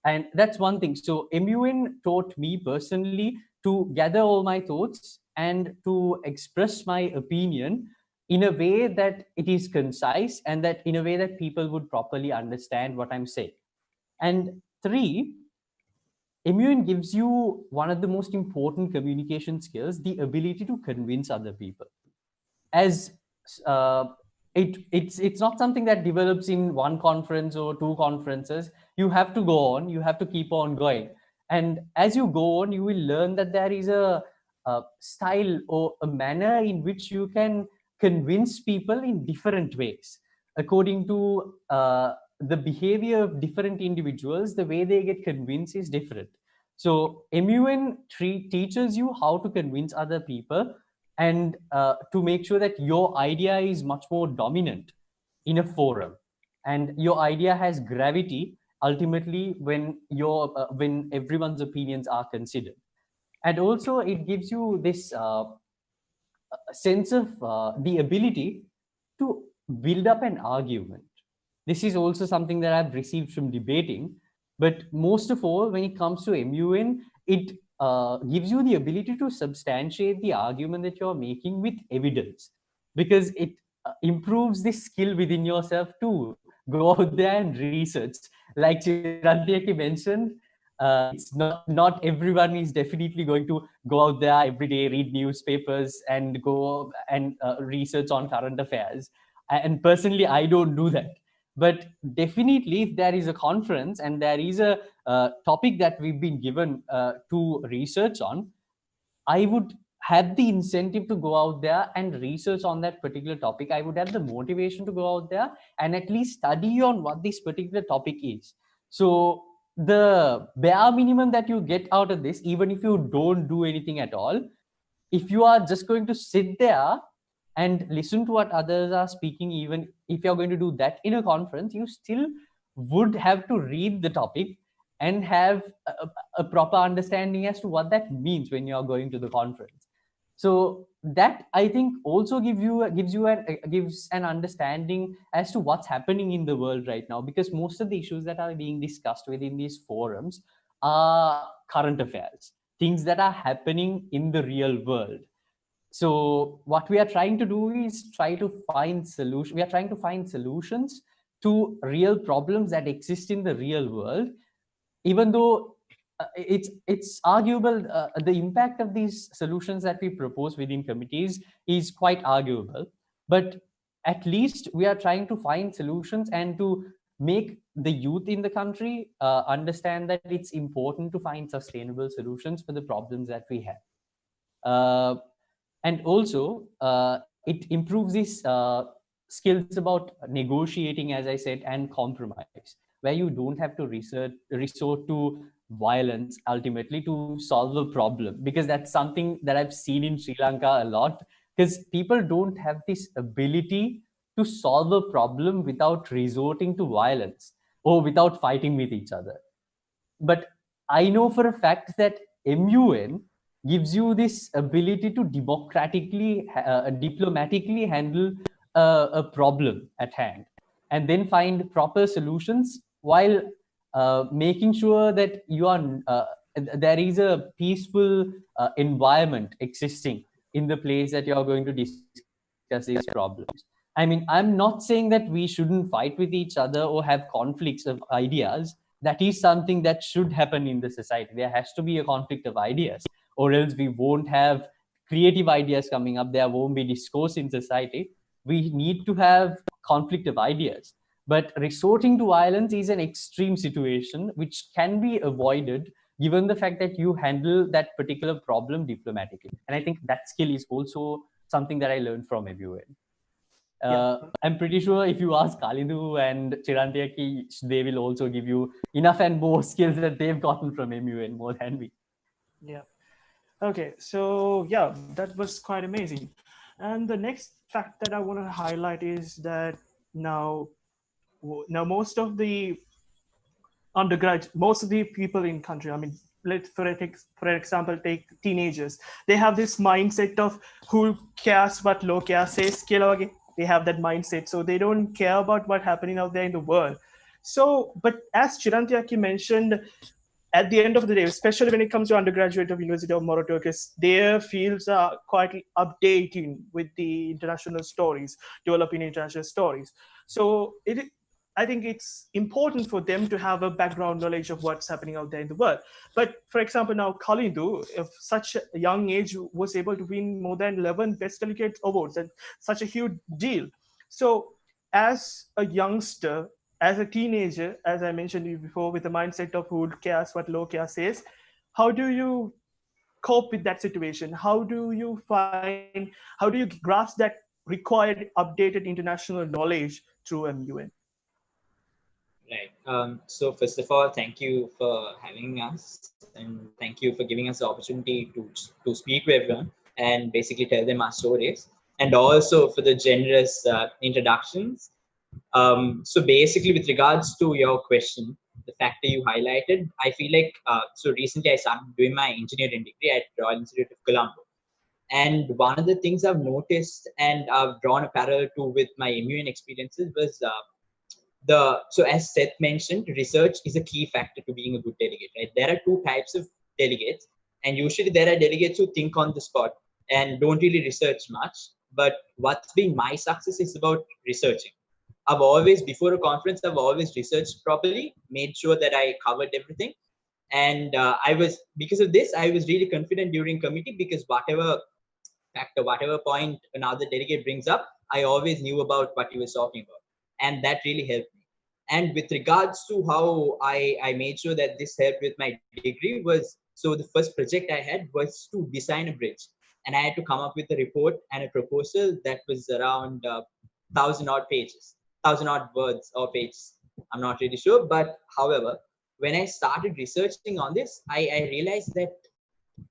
And that's one thing. So MUN taught me personally to gather all my thoughts and to express my opinion in a way that it is concise and that in a way that people would properly understand what I'm saying. And three, MUN gives you one of the most important communication skills, the ability to convince other people. As uh, it's not something that develops in one conference or two conferences. You have to go on, you have to keep on going, and as you go on you will learn that there is a style or a manner in which you can convince people in different ways according to the behavior of different individuals. The way they get convinced is different. So MUN teaches you how to convince other people and to make sure that your idea is much more dominant in a forum and your idea has gravity ultimately when everyone's opinions are considered. And also it gives you this sense of the ability to build up an argument. This is also something that I've received from debating, but most of all, when it comes to MUN, it gives you the ability to substantiate the argument that you're making with evidence, because it improves the skill within yourself to go out there and research. Like Chirantiaki mentioned, it's not everyone is definitely going to go out there every day, read newspapers, and go and research on current affairs. And personally, I don't do that. But definitely, if there is a conference and there is a topic that we've been given to research on, I would have the incentive to go out there and research on that particular topic. I would have the motivation to go out there and at least study on what this particular topic is. So the bare minimum that you get out of this, even if you don't do anything at all, if you are just going to sit there and listen to what others are speaking, even if you're going to do that in a conference, you still would have to read the topic and have a proper understanding as to what that means when you're going to the conference. So that I think also gives an understanding as to what's happening in the world right now, because most of the issues that are being discussed within these forums are current affairs, things that are happening in the real world. So what we are trying to do is try to find solutions. We are trying to find solutions to real problems that exist in the real world, even though it's arguable. The impact of these solutions that we propose within committees is quite arguable, but at least we are trying to find solutions and to make the youth in the country understand that it's important to find sustainable solutions for the problems that we have. And also it improves these skills about negotiating, as I said, and compromise, where you don't have to resort to violence ultimately to solve a problem, because that's something that I've seen in Sri Lanka a lot, because people don't have this ability to solve a problem without resorting to violence or without fighting with each other. But I know for a fact that MUN gives you this ability to diplomatically handle a problem at hand and then find proper solutions while making sure that you are there is a peaceful environment existing in the place that you are going to discuss these problems. I mean, I'm not saying that we shouldn't fight with each other or have conflicts of ideas. That is something that should happen in the society. There has to be a conflict of ideas, or else we won't have creative ideas coming up. There won't be discourse in society. We need to have conflict of ideas. But resorting to violence is an extreme situation which can be avoided given the fact that you handle that particular problem diplomatically. And I think that skill is also something that I learned from everywhere. I'm pretty sure if you ask Kalidu and Chirantiaki, they will also give you enough and more skills that they've gotten from MUN more than we.
Yeah. Okay, so yeah, that was quite amazing. And the next fact that I want to highlight is that now most of the most of the people in country, I mean, let for example take teenagers, they have this mindset of who cares what low care says, they have that mindset, so they don't care about what's happening out there in the world. So but as Chirantiaki mentioned, at the end of the day, especially when it comes to undergraduate of University of Mora, their fields are quite updating with the international stories, developing international stories. So I think it's important for them to have a background knowledge of what's happening out there in the world. But for example, now Kalindu, of such a young age, was able to win more than 11 Best Delegate Awards, and such a huge deal. So as a youngster, as a teenager, as I mentioned before, with the mindset of who cares what low care says, how do you cope with that situation? How do you grasp that required updated international knowledge through MUN?
Right. So first of all, thank you for having us, and thank you for giving us the opportunity to speak with everyone and basically tell them our stories, and also for the generous introductions. So basically, with regards to your question, the factor you highlighted, I feel like so recently I started doing my engineering degree at Royal Institute of Colombo, and one of the things I've noticed and I've drawn a parallel to with my MUN experiences was so as Seth mentioned, research is a key factor to being a good delegate, right? There are two types of delegates, and usually there are delegates who think on the spot and don't really research much. But what's been my success is about researching. I've always, before a conference, I've always researched properly, made sure that I covered everything. And because of this, I was really confident during committee, because whatever factor, whatever point another delegate brings up, I always knew about what he was talking about. And that really helped me. And with regards to how I made sure that this helped with my degree was, so the first project I had was to design a bridge. And I had to come up with a report and a proposal that was around 1,000 odd pages, 1,000 odd words or pages. I'm not really sure. But however, when I started researching on this, I realized that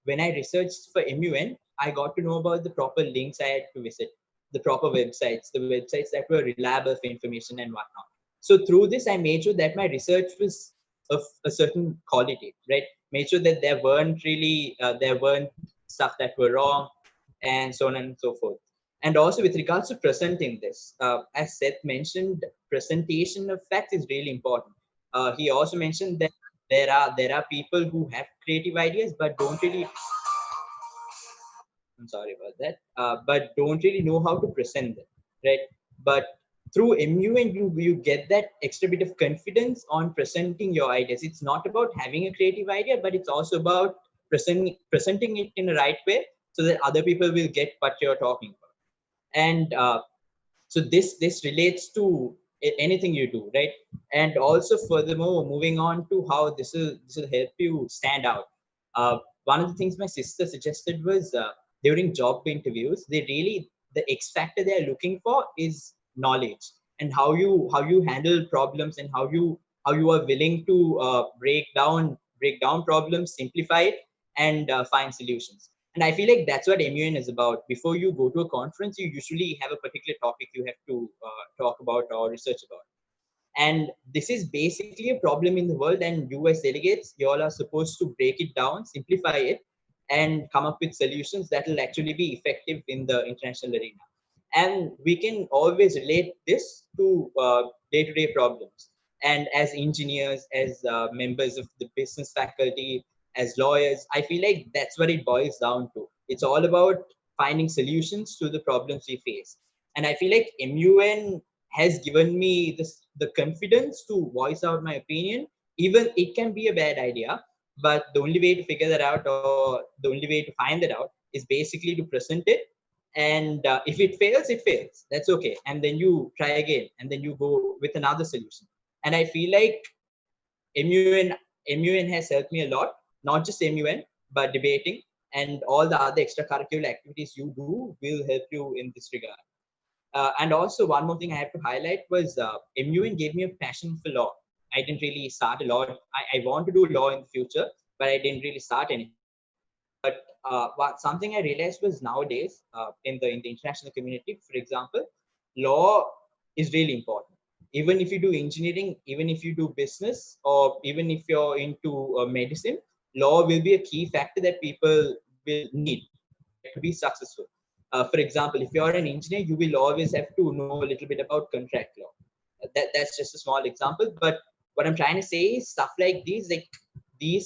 when I researched for MUN, I got to know about the proper links I had to visit, the proper websites, the websites that were reliable for information and whatnot. So through this, I made sure that my research was of a certain quality, right? Made sure that there weren't stuff that were wrong, and so on and so forth. And also with regards to presenting this, as Seth mentioned, presentation of facts is really important. He also mentioned that there are people who have creative ideas but don't really, I'm sorry about that, but don't really know how to present them, right? But through MUN, you get that extra bit of confidence on presenting your ideas. It's not about having a creative idea, but it's also about presenting it in the right way so that other people will get what you're talking about. And so this relates to anything you do, right? And also furthermore, moving on to how this will help you stand out. One of the things my sister suggested was during job interviews, the X factor they're looking for is knowledge, and how you handle problems, and how you are willing to break down problems, simplify it, and find solutions. And I feel like that's what MUN is about. Before you go to a conference, you usually have a particular topic you have to talk about or research about. And this is basically a problem in the world. And you as delegates, you all are supposed to break it down, simplify it, and come up with solutions that will actually be effective in the international arena. and we can always relate this to day-to-day problems. And as engineers, as members of the business faculty, as lawyers, I feel like that's what it boils down to. It's all about finding solutions to the problems we face. And I feel like MUN has given me the confidence to voice out my opinion. Even it can be a bad idea, but the only way to figure that out, or the only way to find that out, is basically to present it. And if it fails, it fails. That's okay. And then you try again, and then you go with another solution. And I feel like MUN has helped me a lot, not just MUN, but debating and all the other extracurricular activities you do will help you in this regard. And also, one more thing I have to highlight was MUN gave me a passion for law. I didn't really start a law. I want to do law in the future, but I didn't really start anything. But something I realized was nowadays in the international community, for example, law is really important. Even if you do engineering, even if you do business, or even if you're into medicine, law will be a key factor that people will need, right, to be successful. For example, if you're an engineer, you will always have to know a little bit about contract law. That's just a small example. But what I'm trying to say is stuff like these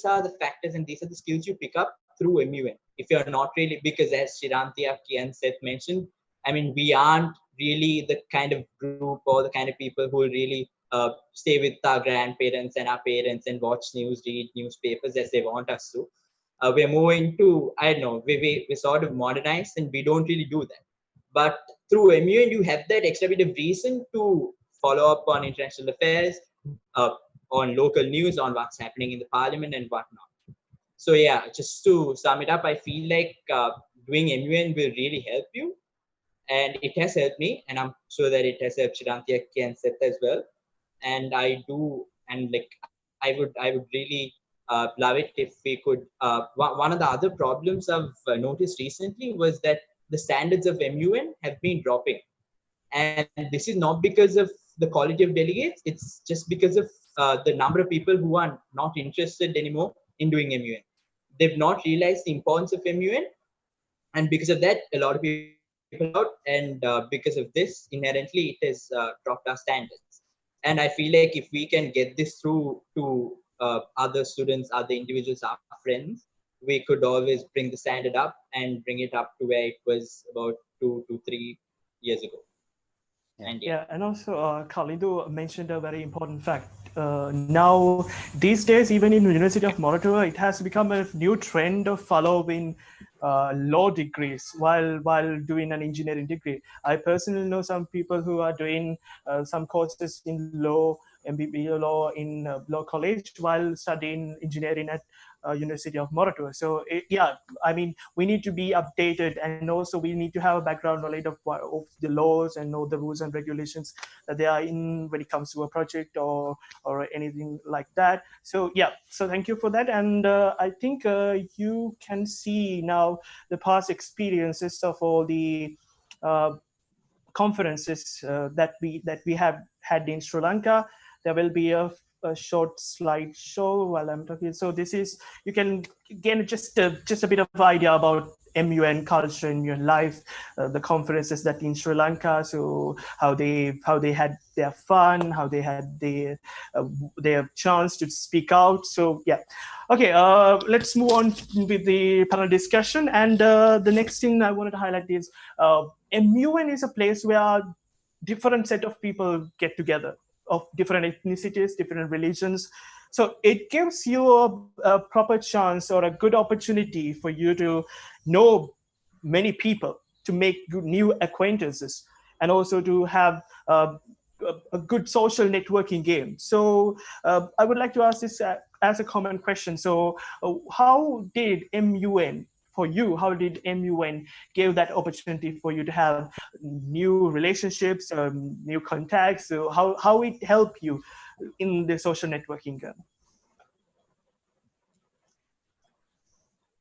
are the factors and these are the skills you pick up through MUN. If you're not really, because as Shiranti, Aki, and Seth mentioned, I mean, we aren't really the kind of group or the kind of people who will really stay with our grandparents and our parents and watch news, read newspapers as they want us to. We're more into, I don't know, we're sort of modernized, and we don't really do that. But through MUN, you have that extra bit of reason to follow up on international affairs, uh, on local news, on what's happening in the parliament and whatnot. So yeah, just to sum it up, I feel like doing MUN will really help you, and it has helped me, and I'm sure that it has helped Shiranti and Seth as well. And I do, and like I would really love it if we could. One of the other problems I've noticed recently was that the standards of MUN have been dropping, and this is not because of the quality of delegates. It's just because of the number of people who are not interested anymore in doing MUN. They've not realized the importance of MUN, and because of that, a lot of people out. And because of this, inherently, it has dropped our standards. And I feel like if we can get this through to other students, other individuals, our friends, we could always bring the standard up and bring it up to where it was about 2 to 3 years ago. And
yeah, and also Khalidu mentioned a very important fact. Now, these days, even in the University of Mora, it has become a new trend of following law degrees while doing an engineering degree. I personally know some people who are doing some courses in law, MBA law in law college while studying engineering at University of Mora. So yeah, I mean, we need to be updated, and also we need to have a background knowledge of the laws and know the rules and regulations that they are in when it comes to a project or anything like that. So yeah, so thank you for that. And I think you can see now the past experiences of all the uh, conferences that we have had in Sri Lanka. There will be a short slideshow while I'm talking. So this is, you can get just a bit of idea about MUN culture, MUN life, the conferences that in Sri Lanka. So how they had their fun, how they had their chance to speak out. So yeah, okay. Let's move on with the panel discussion. And the next thing I wanted to highlight is MUN is a place where different set of people get together of different ethnicities, different religions. So it gives you a proper chance or a good opportunity for you to know many people, to make new acquaintances, and also to have a good social networking game. So I would like to ask this as a common question. So how did MUN, for you, how did MUN give that opportunity for you to have new relationships, new contacts? So how it helped you in the social networking game?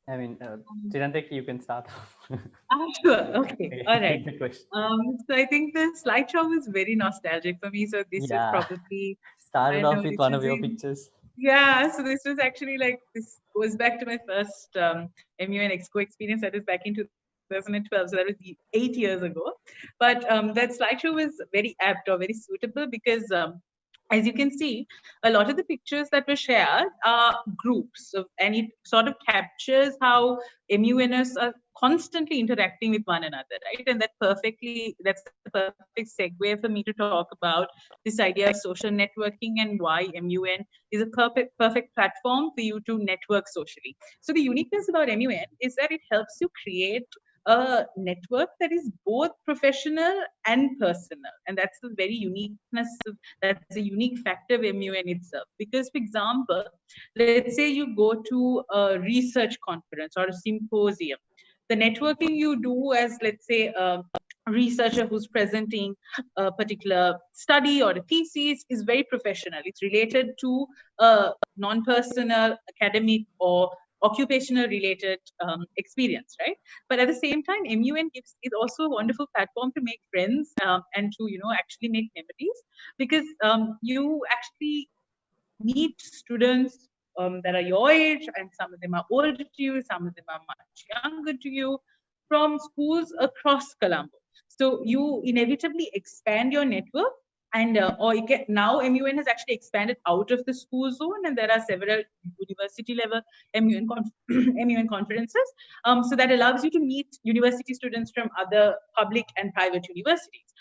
I mean, Chirantek, you can start.
Sure. Okay. All right.
Take the question.
So I think the slideshow was very nostalgic for me. So this is
Yeah.
probably,
Started
I
off
know
with
this
one of
is
your
in-
pictures.
Yeah, so this was actually like, this goes back to my first MUN Exco experience. That is back in 2018. 2012, so that was 8 years ago. But that slideshow was very apt or very suitable because as you can see, a lot of the pictures that were shared are groups and it sort of captures how MUNers are constantly interacting with one another, right? And that's the perfect segue for me to talk about this idea of social networking and why MUN is a perfect platform for you to network socially. So the uniqueness about MUN is that it helps you create a network that is both professional and personal, and that's the very uniqueness that's a unique factor of MUN itself. Because, for example, let's say you go to a research conference or a symposium, the networking you do as, let's say, a researcher who's presenting a particular study or a thesis is very professional. It's related to a non-personal, academic, or occupational related experience, right? But at the same time, MUN is also a wonderful platform to make friends and to actually make memories, because you actually meet students that are your age, and some of them are older to you, some of them are much younger to you, from schools across Colombo. So you inevitably expand your network, and now MUN has actually expanded out of the school zone, and there are several university level MUN conferences. So that allows you to meet university students from other public and private universities.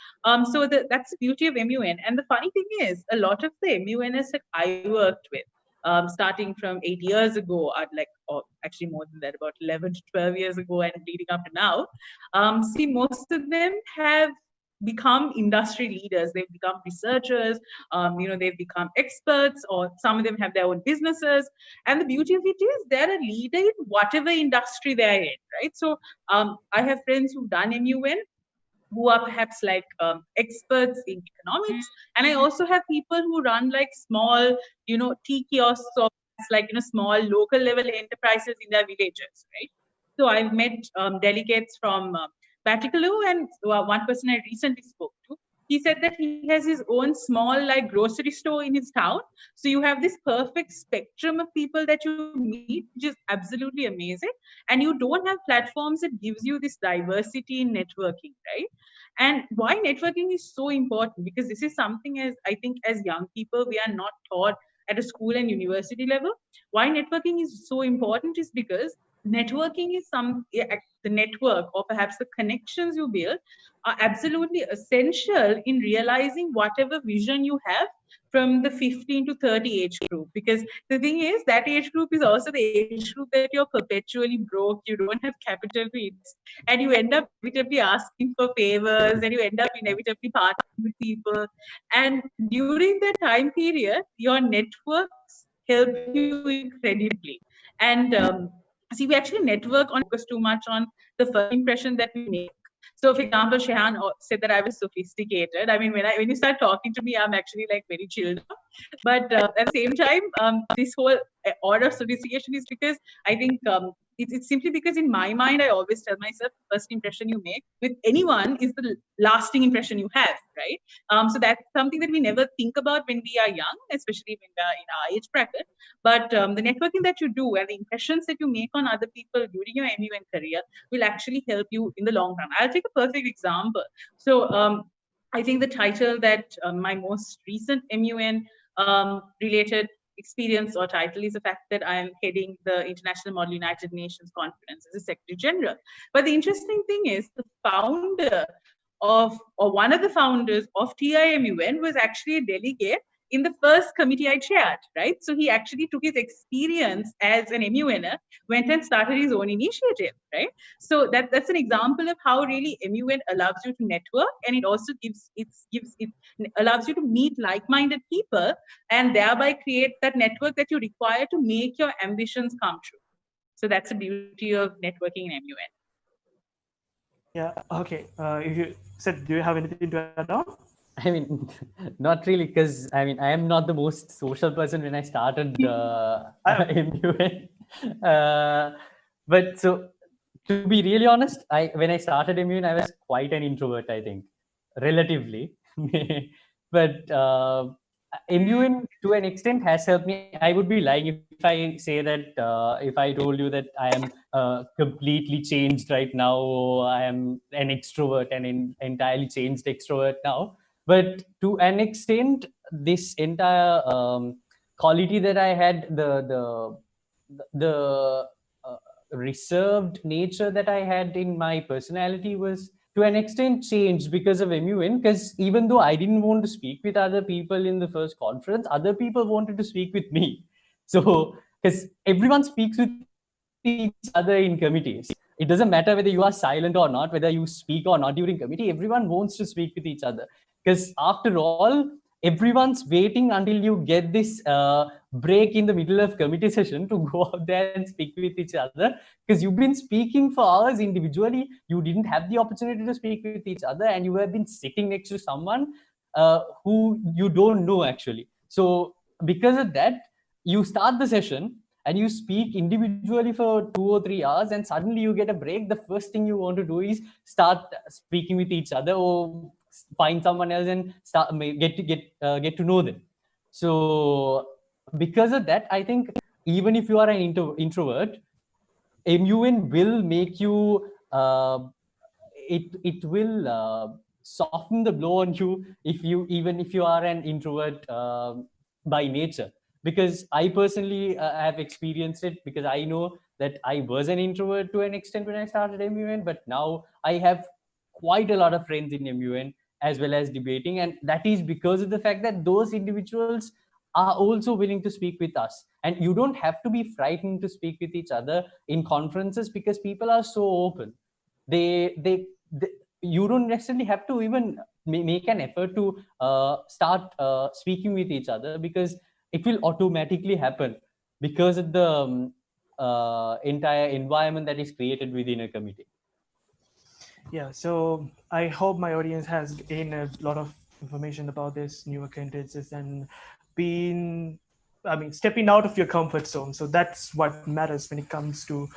So that's the beauty of MUN. And the funny thing is, a lot of the MUNs that I worked with, starting from 8 years ago, or actually more than that, about 11 to 12 years ago, and leading up to now, see, most of them have become industry leaders. They've become researchers, they've become experts, or some of them have their own businesses. And the beauty of it is they're a leader in whatever industry they're in, right? So I have friends who've done MUN who are perhaps like experts in economics, and I also have people who run like small tea kiosks, or like small local level enterprises in their villages, right? So I've met delegates from Batticaloa, and one person I recently spoke to, he said that he has his own small like grocery store in his town. So you have this perfect spectrum of people that you meet, which is absolutely amazing. And you don't have platforms that gives you this diversity in networking, right? And why networking is so important, because this is something, as I think as young people we are not taught at a school and university level. Why networking is so important is because networking is the network, or perhaps the connections you build, are absolutely essential in realizing whatever vision you have from the 15 to 30 age group. Because the thing is, that age group is also the age group that you're perpetually broke, you don't have capital to invest, and you end up inevitably asking for favors, and you end up inevitably partying with people. And during that time period, your networks help you incredibly. And see, we actually network on focus too much on the first impression that we make. So, for example, Shehan said that I was sophisticated. I mean, when you start talking to me, I'm actually like very chilled out. But at the same time, this whole order of sophistication is because I think it's simply because in my mind, I always tell myself, the first impression you make with anyone is the lasting impression you have, right? So that's something that we never think about when we are young, especially when we are in our age bracket. But the networking that you do and the impressions that you make on other people during your MUN career will actually help you in the long run. I'll take a perfect example. So I think the title that my most recent MUN related experience or title is the fact that I am heading the International Model United Nations Conference as a Secretary General. But the interesting thing is, the founder or one of the founders of TIMUN was actually a delegate in the first committee I chaired, right? So he actually took his experience as an MUNer, went and started his own initiative, right? So that's an example of how really MUN allows you to network, and it also it allows you to meet like-minded people, and thereby create that network that you require to make your ambitions come true. So that's the beauty of networking in MUN.
Yeah. Okay. You said, do you have anything to add on?
I mean, not really, because I mean, I am not the most social person when I started MUN. But so, to be really honest, when I started MUN, I was quite an introvert, I think, relatively. But MUN to an extent has helped me. I would be lying if I say that if I told you that I am completely changed right now, or I am an extrovert, an entirely changed extrovert now. But to an extent, this entire quality that I had, the reserved nature that I had in my personality was to an extent changed because of MUN. Because even though I didn't want to speak with other people in the first conference, other people wanted to speak with me. So, because everyone speaks with each other in committees, it doesn't matter whether you are silent or not, whether you speak or not during committee, everyone wants to speak with each other. Because after all, everyone's waiting until you get this break in the middle of committee session to go out there and speak with each other, because you've been speaking for hours individually, you didn't have the opportunity to speak with each other, and you have been sitting next to someone who you don't know actually. So because of that, you start the session and you speak individually for 2 or 3 hours, and suddenly you get a break. The first thing you want to do is start speaking with each other, or find someone else and start get to know them. So because of that, I think even if you are an introvert, MUN will make you it will soften the blow on you, if you even if you are an introvert by nature. Because I personally have experienced it, because I know that I was an introvert to an extent when I started MUN, but now I have quite a lot of friends in MUN as well as debating, and that is because of the fact that those individuals are also willing to speak with us. And you don't have to be frightened to speak with each other in conferences, because people are so open. They you don't necessarily have to even make an effort to start speaking with each other, because it will automatically happen because of the entire environment that is created within a committee.
Yeah, so I hope my audience has gained a lot of information about this new acquaintances and being, I mean, stepping out of your comfort zone. So that's what matters when it comes to,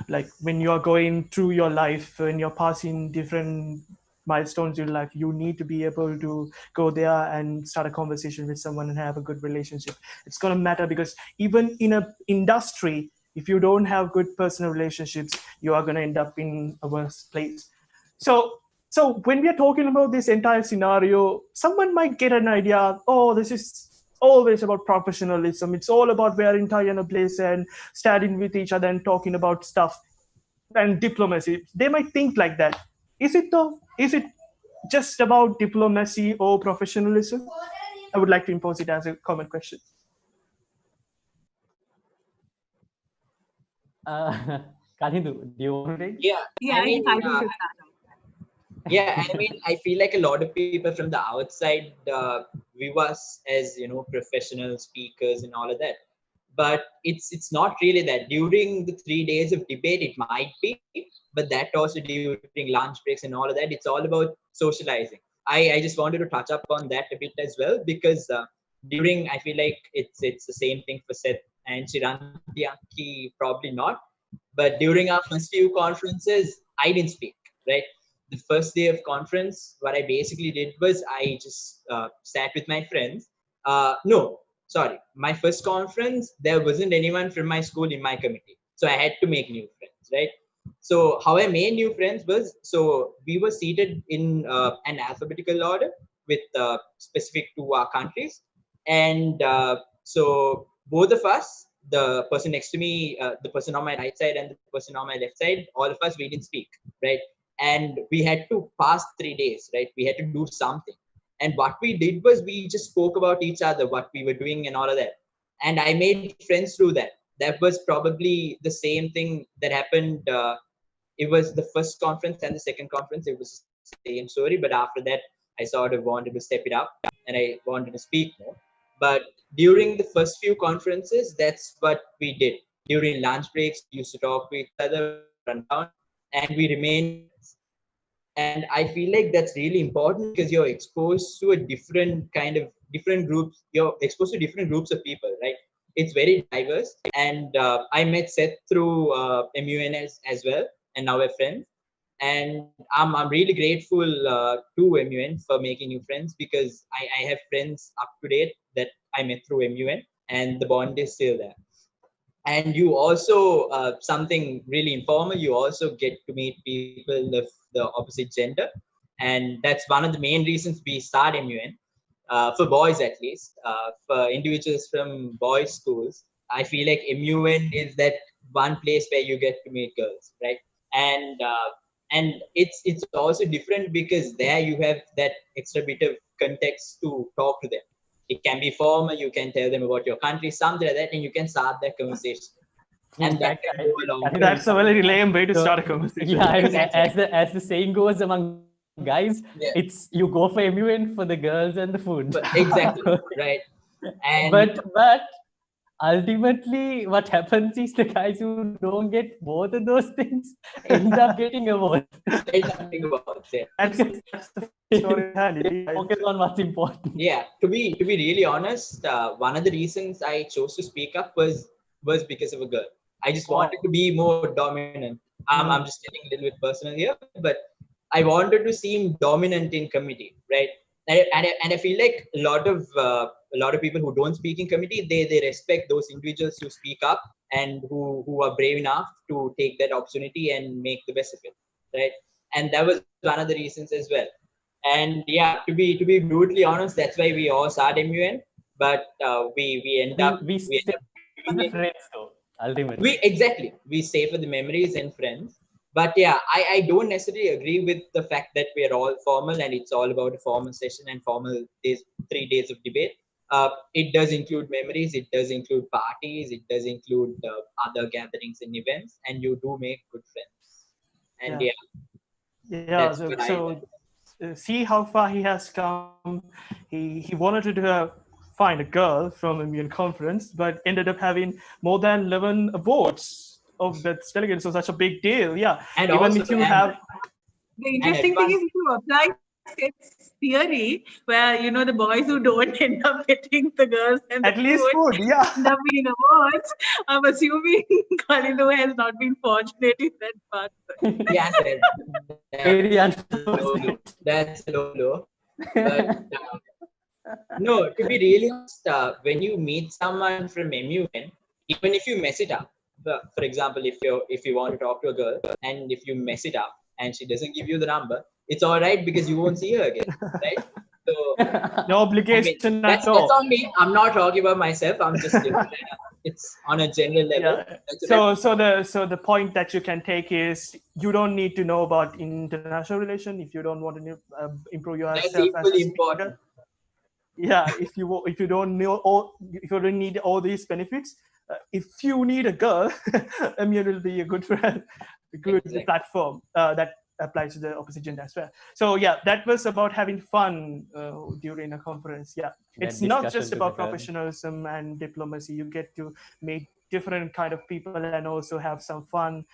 like, when you're going through your life, when you're passing different milestones in life, you need to be able to go there and start a conversation with someone and have a good relationship. It's going to matter, because even in a industry, if you don't have good personal relationships, you are going to end up in a worse place. So when we are talking about this entire scenario, someone might get an idea, oh, this is always about professionalism. It's all about wearing tie in a place and standing with each other and talking about stuff and diplomacy. They might think like that. Is it though? Is it just about diplomacy or professionalism? I would like to impose it as a common question.
Kalindu, do you want to take?
Yeah,
Yeah,
I
I
mean,
think I should start.
yeah, I mean, I feel like a lot of people from the outside view us as, you know, professional speakers and all of that. But it's not really that. During the 3 days of debate, it might be, but that also during lunch breaks and all of that, it's all about socializing. I just wanted to touch up on that a bit as well, because during, I feel like it's the same thing for Seth and Chiranti, probably not. But during our first few conferences, I didn't speak, right? The first day of conference, what I basically did was I just sat with my friends. No, sorry, my first conference, there wasn't anyone from my school in my committee. So I had to make new friends, right? So how I made new friends was, so we were seated in an alphabetical order with specific to our countries. And so both of us, the person next to me, the person on my right side and the person on my left side, all of us, we didn't speak, right? And we had to pass 3 days, right? We had to do something. And what we did was we just spoke about each other, what we were doing and all of that. And I made friends through that. That was probably the same thing that happened. It was the first conference and the second conference. It was the same story. But after that, I sort of wanted to step it up and I wanted to speak more. But during the first few conferences, that's what we did. During lunch breaks, we used to talk to each other, we used to run down, and we remained friends. And I feel like that's really important, because you're exposed to a different kind of different groups. You're exposed to different groups of people, right? It's very diverse. And I met Seth through MUN as well, and now we're friends. And I'm really grateful to MUN for making new friends, because I have friends up to date that I met through MUN, and the bond is still there. And you also something really informal, you also get to meet people of the opposite gender, and that's one of the main reasons we start MUN, for boys at least. For individuals from boys schools, I feel like MUN is that one place where you get to meet girls, right? And it's also different because there you have that extra bit of context to talk to them. It can be formal, you can tell them about your country, something like that, and you can start that conversation.
In
And that
fact,
can go a long way.
That's a very lame way to
So,
start a conversation.
yeah, I mean,
Exactly.
as the saying goes among guys,
Yeah.
it's you go for MUN for the girls and the food.
But exactly, right. And
but ultimately, what happens is the guys who don't get both of those things end up getting awards.
end up getting awards, yeah.
That's the story behind it. Yeah,
Focus on what's important.
Yeah, to be really honest, one of the reasons I chose to speak up was because of a girl. I just wanted to be more dominant. I'm just getting a little bit personal here, but I wanted to seem dominant in committee, right? And I feel like a lot of people who don't speak in committee, they respect those individuals who speak up and who are brave enough to take that opportunity and make the best of it, right? And that was one of the reasons as well. And yeah, to be brutally honest, that's why we all start MUN, but we end up
We stay
doing
the
it.
friends though, ultimately.
We stay for the memories and friends. But yeah, I don't necessarily agree with the fact that we are all formal and it's all about a formal session and formal days, 3 days of debate. It does include memories, it does include parties, it does include other gatherings and events, and you do make good friends. And
Yeah.
yeah,
Yeah,
that's what I
see how far he has come. He wanted to find a girl from Immune Conference, but ended up having more than 11 awards of that delegates. So such a big deal. Yeah,
and
even
also
if you have,
The interesting thing is if you apply its theory, where the boys who don't end up getting the girls and
at
the
least
food
food. Yeah,
end up winning awards, I'm assuming Kalindo has not been fortunate in that part.
yeah,
Very
that's a low blow.
unfortunate.
That's a low blow. But no, to be really honest, when you meet someone from MUN, even if you mess it up, for example, if you want to talk to a girl and if you mess it up and she doesn't give you the number, it's all right because you won't see her again, right? So
no
I
obligation
mean,
at
that's
all.
on me. I'm not talking about myself. I'm just it's on a general level.
Yeah. So the point that you can take is you don't need to know about international relation if you don't want to improve
That's
yourself as a
equally
speaker.
important.
Yeah, if you don't know all, if you don't need all these benefits, if you need a girl, Immune will be a good friend, a good
Exactly.
platform that applies to the opposite gender as well. So yeah, that was about having fun during a conference. Yeah,
That
it's not
discussion
just
to be
about
had.
professionalism and diplomacy. You get to meet different kind of people and also have some fun,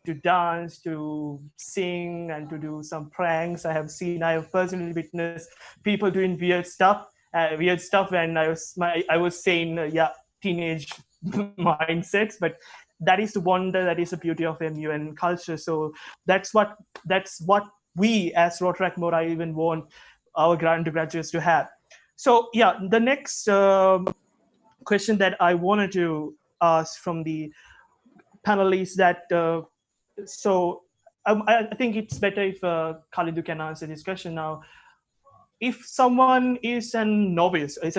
to dance, to sing, and to do some pranks. I have personally witnessed people doing weird stuff when I was saying teenage mindsets, but that is the wonder, that is the beauty of MUN culture. So that's what we as Rotaract Mora even want our undergraduates to have. So yeah, the next question that I wanted to ask from the panelists that so I think it's better if Khalid can answer this question now. If someone is a novice, as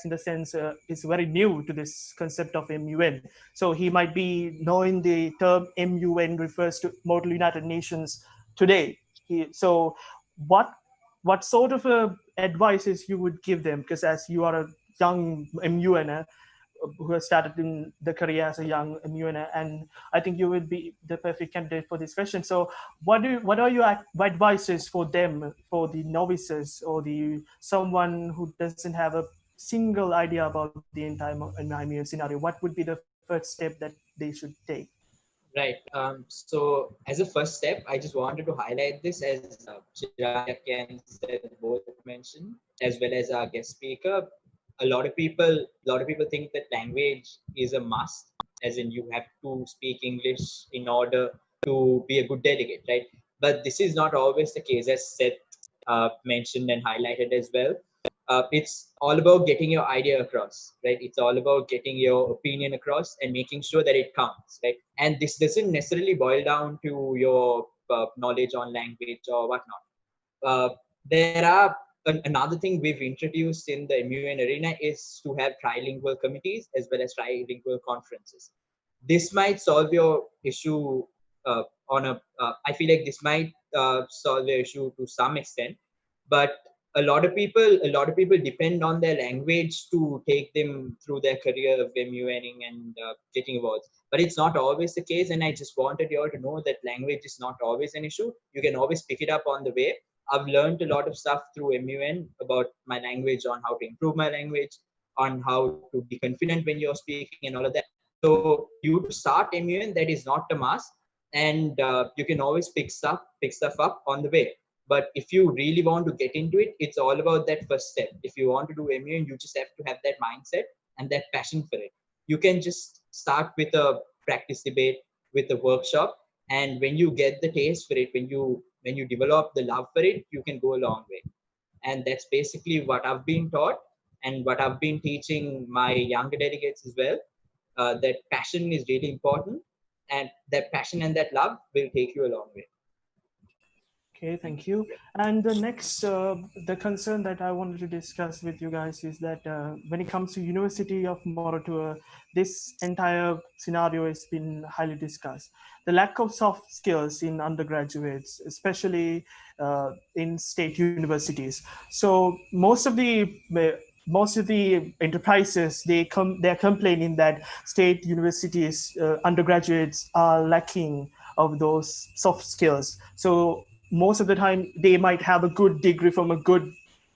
in the sense is very new to this concept of MUN, so he might be knowing the term MUN refers to Model United Nations today. So what sort of advices you would give them? Because as you are a young MUN who has started in the career as a young MUN, and I think you will be the perfect candidate for this question. So, what are your advices for them, for the novices or the someone who doesn't have a single idea about the entire MUN scenario? What would be the first step that they should take?
Right. So as a first step, I just wanted to highlight this as Chirag and said both mentioned, as well as our guest speaker. A lot of people think that language is a must, as in you have to speak English in order to be a good delegate, right? But this is not always the case, as Seth mentioned and highlighted as well. It's all about getting your idea across, right? It's all about getting your opinion across and making sure that it counts, right? And this doesn't necessarily boil down to your knowledge on language or whatnot. There are another thing we've introduced in the MUN arena is to have trilingual committees as well as trilingual conferences. This might solve your issue I feel like this might solve the issue to some extent, but a lot of people depend on their language to take them through their career of MUNing and getting awards. But it's not always the case, and I just wanted you all to know that language is not always an issue. You can always pick it up on the way. I've learned a lot of stuff through MUN about my language, on how to improve my language, on how to be confident when you're speaking and all of that. So you to start MUN, that is not a must, and you can always pick stuff up on the way. But if you really want to get into it, it's all about that first step. If you want to do MUN, you just have to have that mindset and that passion for it. You can just start with a practice debate, with a workshop, and when you get the taste for it, when you develop the love for it, you can go a long way. And that's basically what I've been taught and what I've been teaching my younger delegates as well. That passion is really important, and that passion and that love will take you a long way.
Okay, thank you. And the next, the concern that I wanted to discuss with you guys is that when it comes to University of Mora, this entire scenario has been highly discussed. The lack of soft skills in undergraduates, especially in state universities. So most of the enterprises, they're complaining that state universities undergraduates are lacking of those soft skills. So most of the time they might have a good degree from a good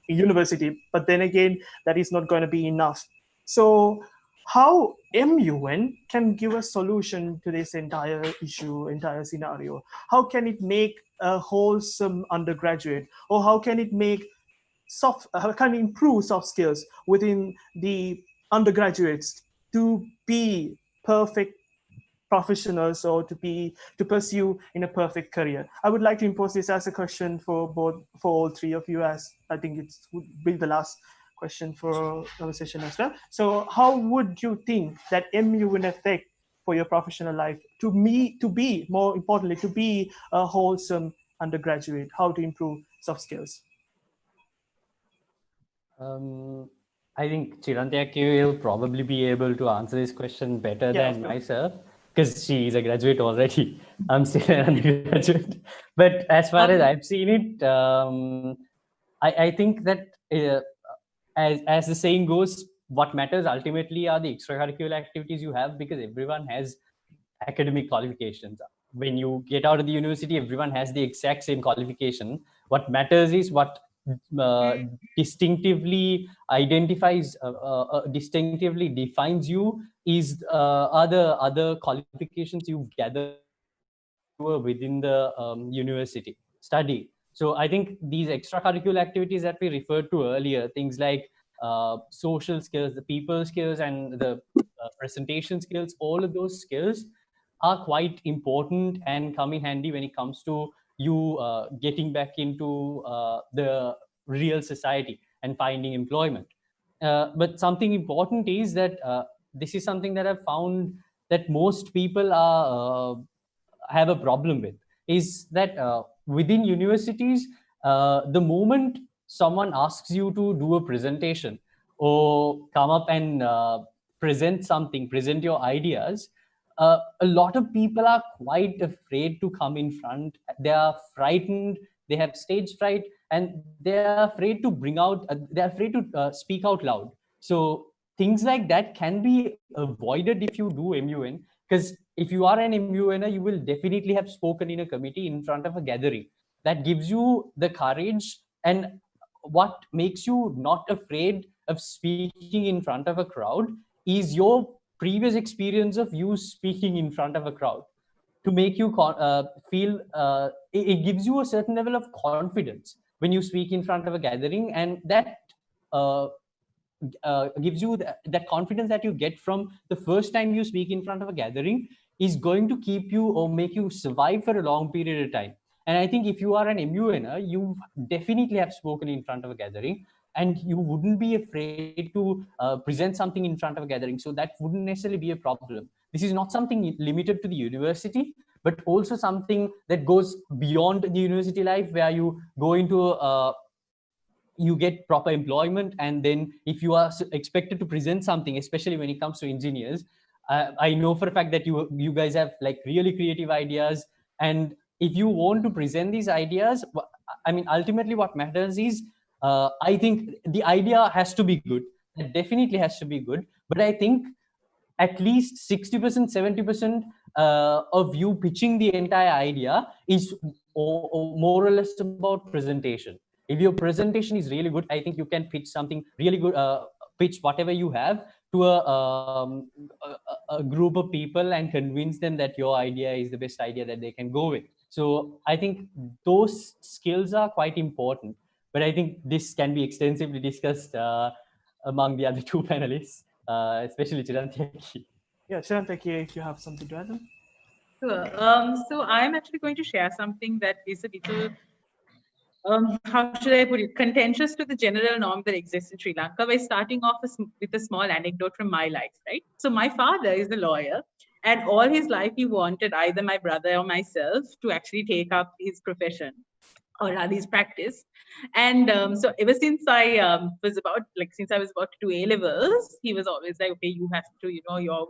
university, but then again that is not going to be enough. So how MUN can give a solution to this entire issue, entire scenario? How can it make a wholesome undergraduate, or how can it make how can it improve soft skills within the undergraduates to be perfect professionals, or to pursue in a perfect career? I would like to impose this as a question for all three of you, as I think it would be the last question for our session as well. So how would you think that MU will affect for your professional life, to be more importantly, to be a wholesome undergraduate? How to improve soft skills?
I think Chirantyaki will probably be able to answer this question better than myself, because she is a graduate already. I'm still an undergraduate. But as far as I've seen it, I think that as the saying goes, what matters ultimately are the extracurricular activities you have, because everyone has academic qualifications. When you get out of the university, everyone has the exact same qualification. What matters is what distinctively defines you is other qualifications you've gathered within the university study. So I think these extracurricular activities that we referred to earlier, things like social skills, the people skills, and the presentation skills, all of those skills are quite important and come in handy when it comes to you getting back into the real society and finding employment. But something important is that this is something that I've found that most people have a problem with, is that within universities, the moment someone asks you to do a presentation or come up and present your ideas, a lot of people are quite afraid to come in front. They are frightened, they have stage fright, and they are afraid to speak out loud. So things like that can be avoided if you do MUN, because if you are an MUNer, you will definitely have spoken in a committee in front of a gathering. That gives you the courage, and what makes you not afraid of speaking in front of a crowd is your previous experience of you speaking in front of a crowd, to make you feel it gives you a certain level of confidence when you speak in front of a gathering, and that uh, gives you that confidence that you get from the first time you speak in front of a gathering is going to keep you or make you survive for a long period of time. And I think if you are an MUNer, you definitely have spoken in front of a gathering, and you wouldn't be afraid to present something in front of a gathering. So that wouldn't necessarily be a problem. This is not something limited to the university, but also something that goes beyond the university life, where you go into you get proper employment, and then if you are expected to present something, especially when it comes to engineers, I know for a fact that you guys have like really creative ideas, and if you want to present these ideas, I mean, ultimately what matters is I think the idea has to be good. It definitely has to be good, but I think at least 60%, 70% of you pitching the entire idea is more or less about presentation. If your presentation is really good, I think you can pitch something really good, pitch whatever you have to a group of people and convince them that your idea is the best idea that they can go with. So I think those skills are quite important, but I think this can be extensively discussed among the other two panelists, especially Chirantaki.
Yeah, Chirantaki, if you have something to add.
Sure. So I'm actually going to share something that is a little, how should I put it, contentious to the general norm that exists in Sri Lanka, by starting off with a small anecdote from my life, right? So my father is a lawyer, and all his life he wanted either my brother or myself to actually take up his profession, or rather his practice. And so ever since I since I was about to do A levels, he was always like, okay, you have to, you're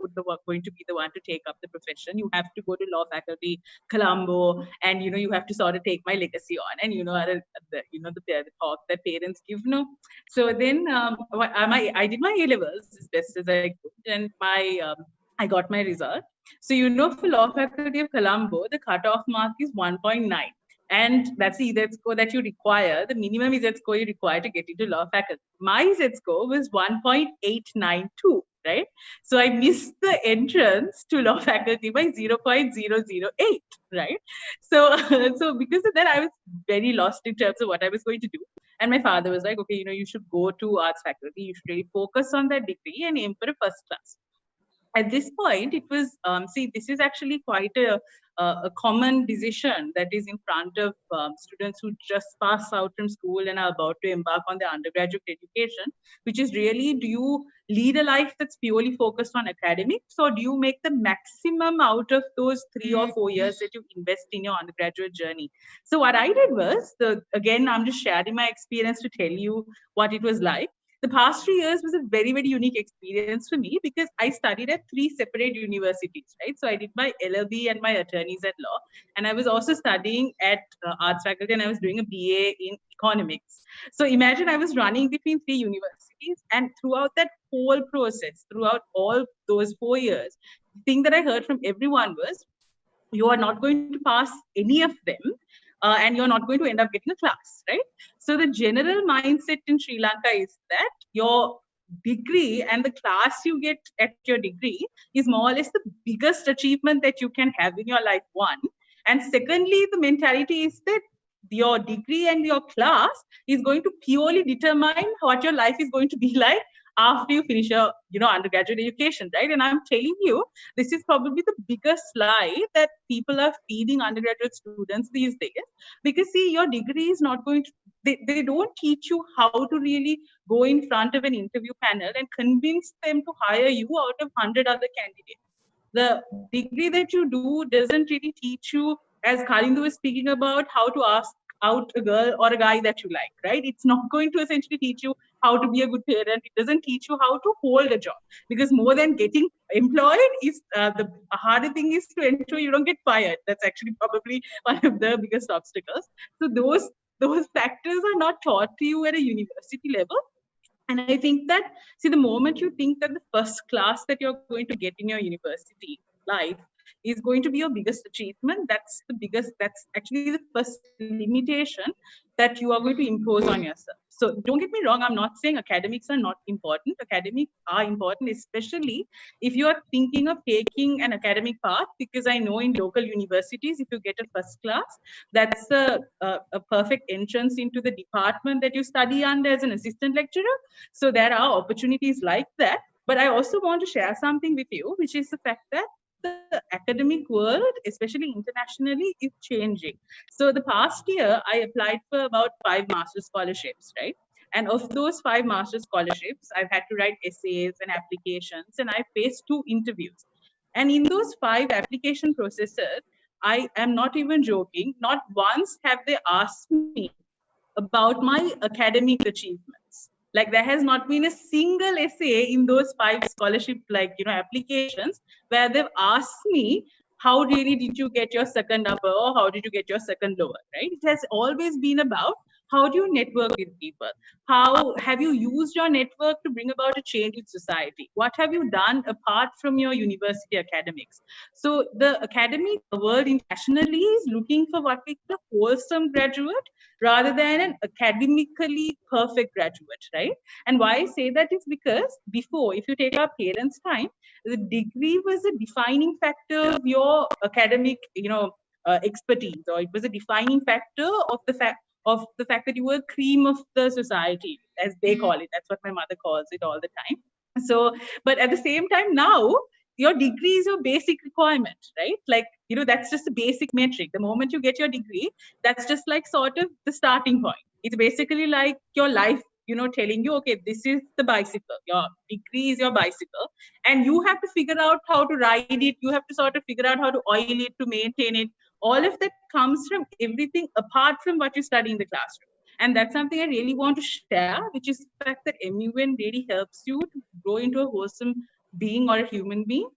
going to be the one to take up the profession. You have to go to law faculty, Colombo, and you have to sort of take my legacy on. And the talk that parents give, no. So then I did my A levels as best as I could, and I got my result. So for law faculty of Colombo, the cutoff mark is 1.9. And that's the Z score that you require, the minimum Z score you require to get into law faculty. My Z score was 1.892, right? So I missed the entrance to law faculty by 0.008, right? So, so because of that, I was very lost in terms of what I was going to do. And my father was like, okay, you should go to arts faculty. You should really focus on that degree and aim for a first class. At this point, it was, this is actually quite a common decision that is in front of students who just pass out from school and are about to embark on their undergraduate education, which is really, do you lead a life that's purely focused on academics, or do you make the maximum out of those 3 or 4 years that you invest in your undergraduate journey? So what I did was, again, I'm just sharing my experience to tell you what it was like. The past 3 years was a very, very unique experience for me, because I studied at 3 separate universities, right? So I did my LLB and my attorneys at law, and I was also studying at arts faculty, and I was doing a BA in economics. So imagine I was running between 3 universities, and throughout that whole process, throughout all those 4 years, the thing that I heard from everyone was, you are not going to pass any of them, and you're not going to end up getting a class, right? So the general mindset in Sri Lanka is that your degree and the class you get at your degree is more or less the biggest achievement that you can have in your life, one. And secondly, the mentality is that your degree and your class is going to purely determine what your life is going to be like after you finish your undergraduate education, right? And I'm telling you, this is probably the biggest lie that people are feeding undergraduate students these days. Because see, your degree is not going to, they don't teach you how to really go in front of an interview panel and convince them to hire you out of 100 other candidates. The degree that you do doesn't really teach you, as Kalindu was speaking about, how to ask out a girl or a guy that you like, right? It's not going to essentially teach you how to be a good parent. It doesn't teach you how to hold a job, because more than getting employed is the harder thing is to ensure you don't get fired. That's actually probably one of the biggest obstacles. So those factors are not taught to you at a university level. And I think that, see, the moment you think that the first class that you're going to get in your university life is going to be your biggest achievement, that's actually the first limitation that you are going to impose on yourself. So don't get me wrong, I'm not saying academics are not important. Academics are important, especially if you are thinking of taking an academic path, because I know in local universities, if you get a first class, that's a perfect entrance into the department that you study under as an assistant lecturer. So there are opportunities like that. But I also want to share something with you, which is the fact that the academic world, especially internationally, is changing. So the past year, I applied for about 5 master's scholarships, right? And of those 5 master's scholarships, I've had to write essays and applications, and I faced 2 interviews. And in those 5 application processes, I am not even joking, not once have they asked me about my academic achievements. Like there has not been a single essay in those 5 scholarship applications where they've asked me how really did you get your second upper or how did you get your second lower, right? It has always been about how do you network with people? How have you used your network to bring about a change in society? What have you done apart from your university academics? So the academic world internationally is looking for what we call a wholesome graduate rather than an academically perfect graduate, right? And why I say that is because before, if you take our parents' time, the degree was a defining factor of your academic, expertise, or it was a defining factor of the fact that you were cream of the society, as they call it. That's what my mother calls it all the time. So, but at the same time now, your degree is your basic requirement, right? Like, that's just a basic metric. The moment you get your degree, that's just like sort of the starting point. It's basically like your life, telling you, okay, this is the bicycle. Your degree is your bicycle. And you have to figure out how to ride it. You have to sort of figure out how to oil it, to maintain it. All of that comes from everything apart from what you study in the classroom. And that's something I really want to share, which is the fact that MUN really helps you to grow into a wholesome being or a human being.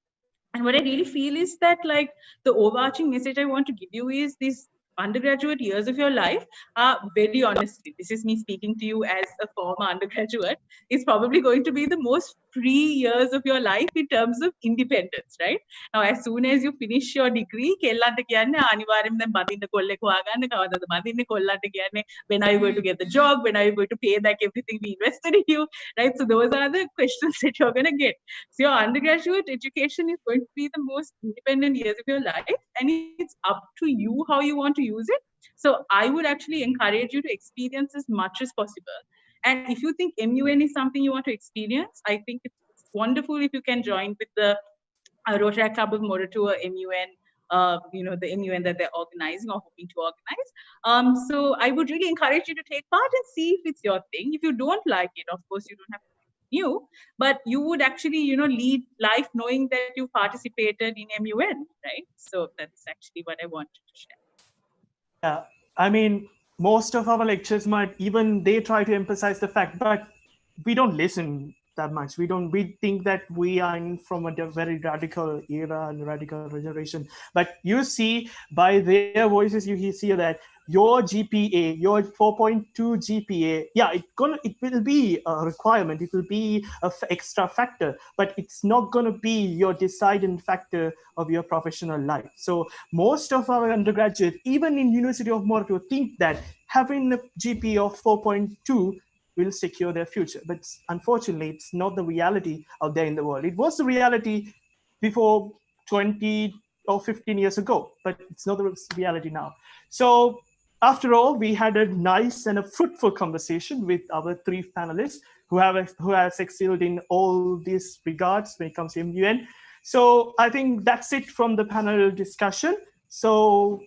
And what I really feel is that, like, the overarching message I want to give you is these undergraduate years of your life are, very honestly, this is me speaking to you as a former undergraduate, is probably going to be the most free years of your life in terms of independence, right? Now, as soon as you finish your degree, කෙල්ලන්ට කියන්නේ අනිවාර්යයෙන්ම දැන් බඳින්න කොල්ලෙක් හොයාගන්න, කවදාද බඳින්නේ, කොල්ලන්ට කියන්නේ when are you going to get the job, when are you going to pay back everything we invested in you, right? So those are the questions that you're going to get. So your undergraduate education is going to be the most independent years of your life, and it's up to you how you want to use it. So I would actually encourage you to experience as much as possible. And if you think MUN is something you want to experience, I think it's wonderful if you can join with the Rotaract Club of Mora Tour MUN, the MUN that they're organizing or hoping to organize. So I would really encourage you to take part and see if it's your thing. If you don't like it, of course, you don't have to new, but you would actually, lead life knowing that you participated in MUN, right? So that's actually what I wanted to share.
Yeah, I mean, most of our lectures might even they try to emphasize the fact, but we don't listen that much. We think that we are from a very radical era and radical generation. But you see by their voices, you see that your GPA, your 4.2 GPA, yeah, it will be a requirement. It will be an extra factor, but it's not going to be your deciding factor of your professional life. So most of our undergraduates, even in University of Mora, think that having a GPA of 4.2 will secure their future. But unfortunately, it's not the reality out there in the world. It was the reality before 20 or 15 years ago, but it's not the reality now. So after all, we had a nice and a fruitful conversation with our 3 panelists who has excelled in all these regards when it comes to MUN. So I think that's it from the panel discussion. So,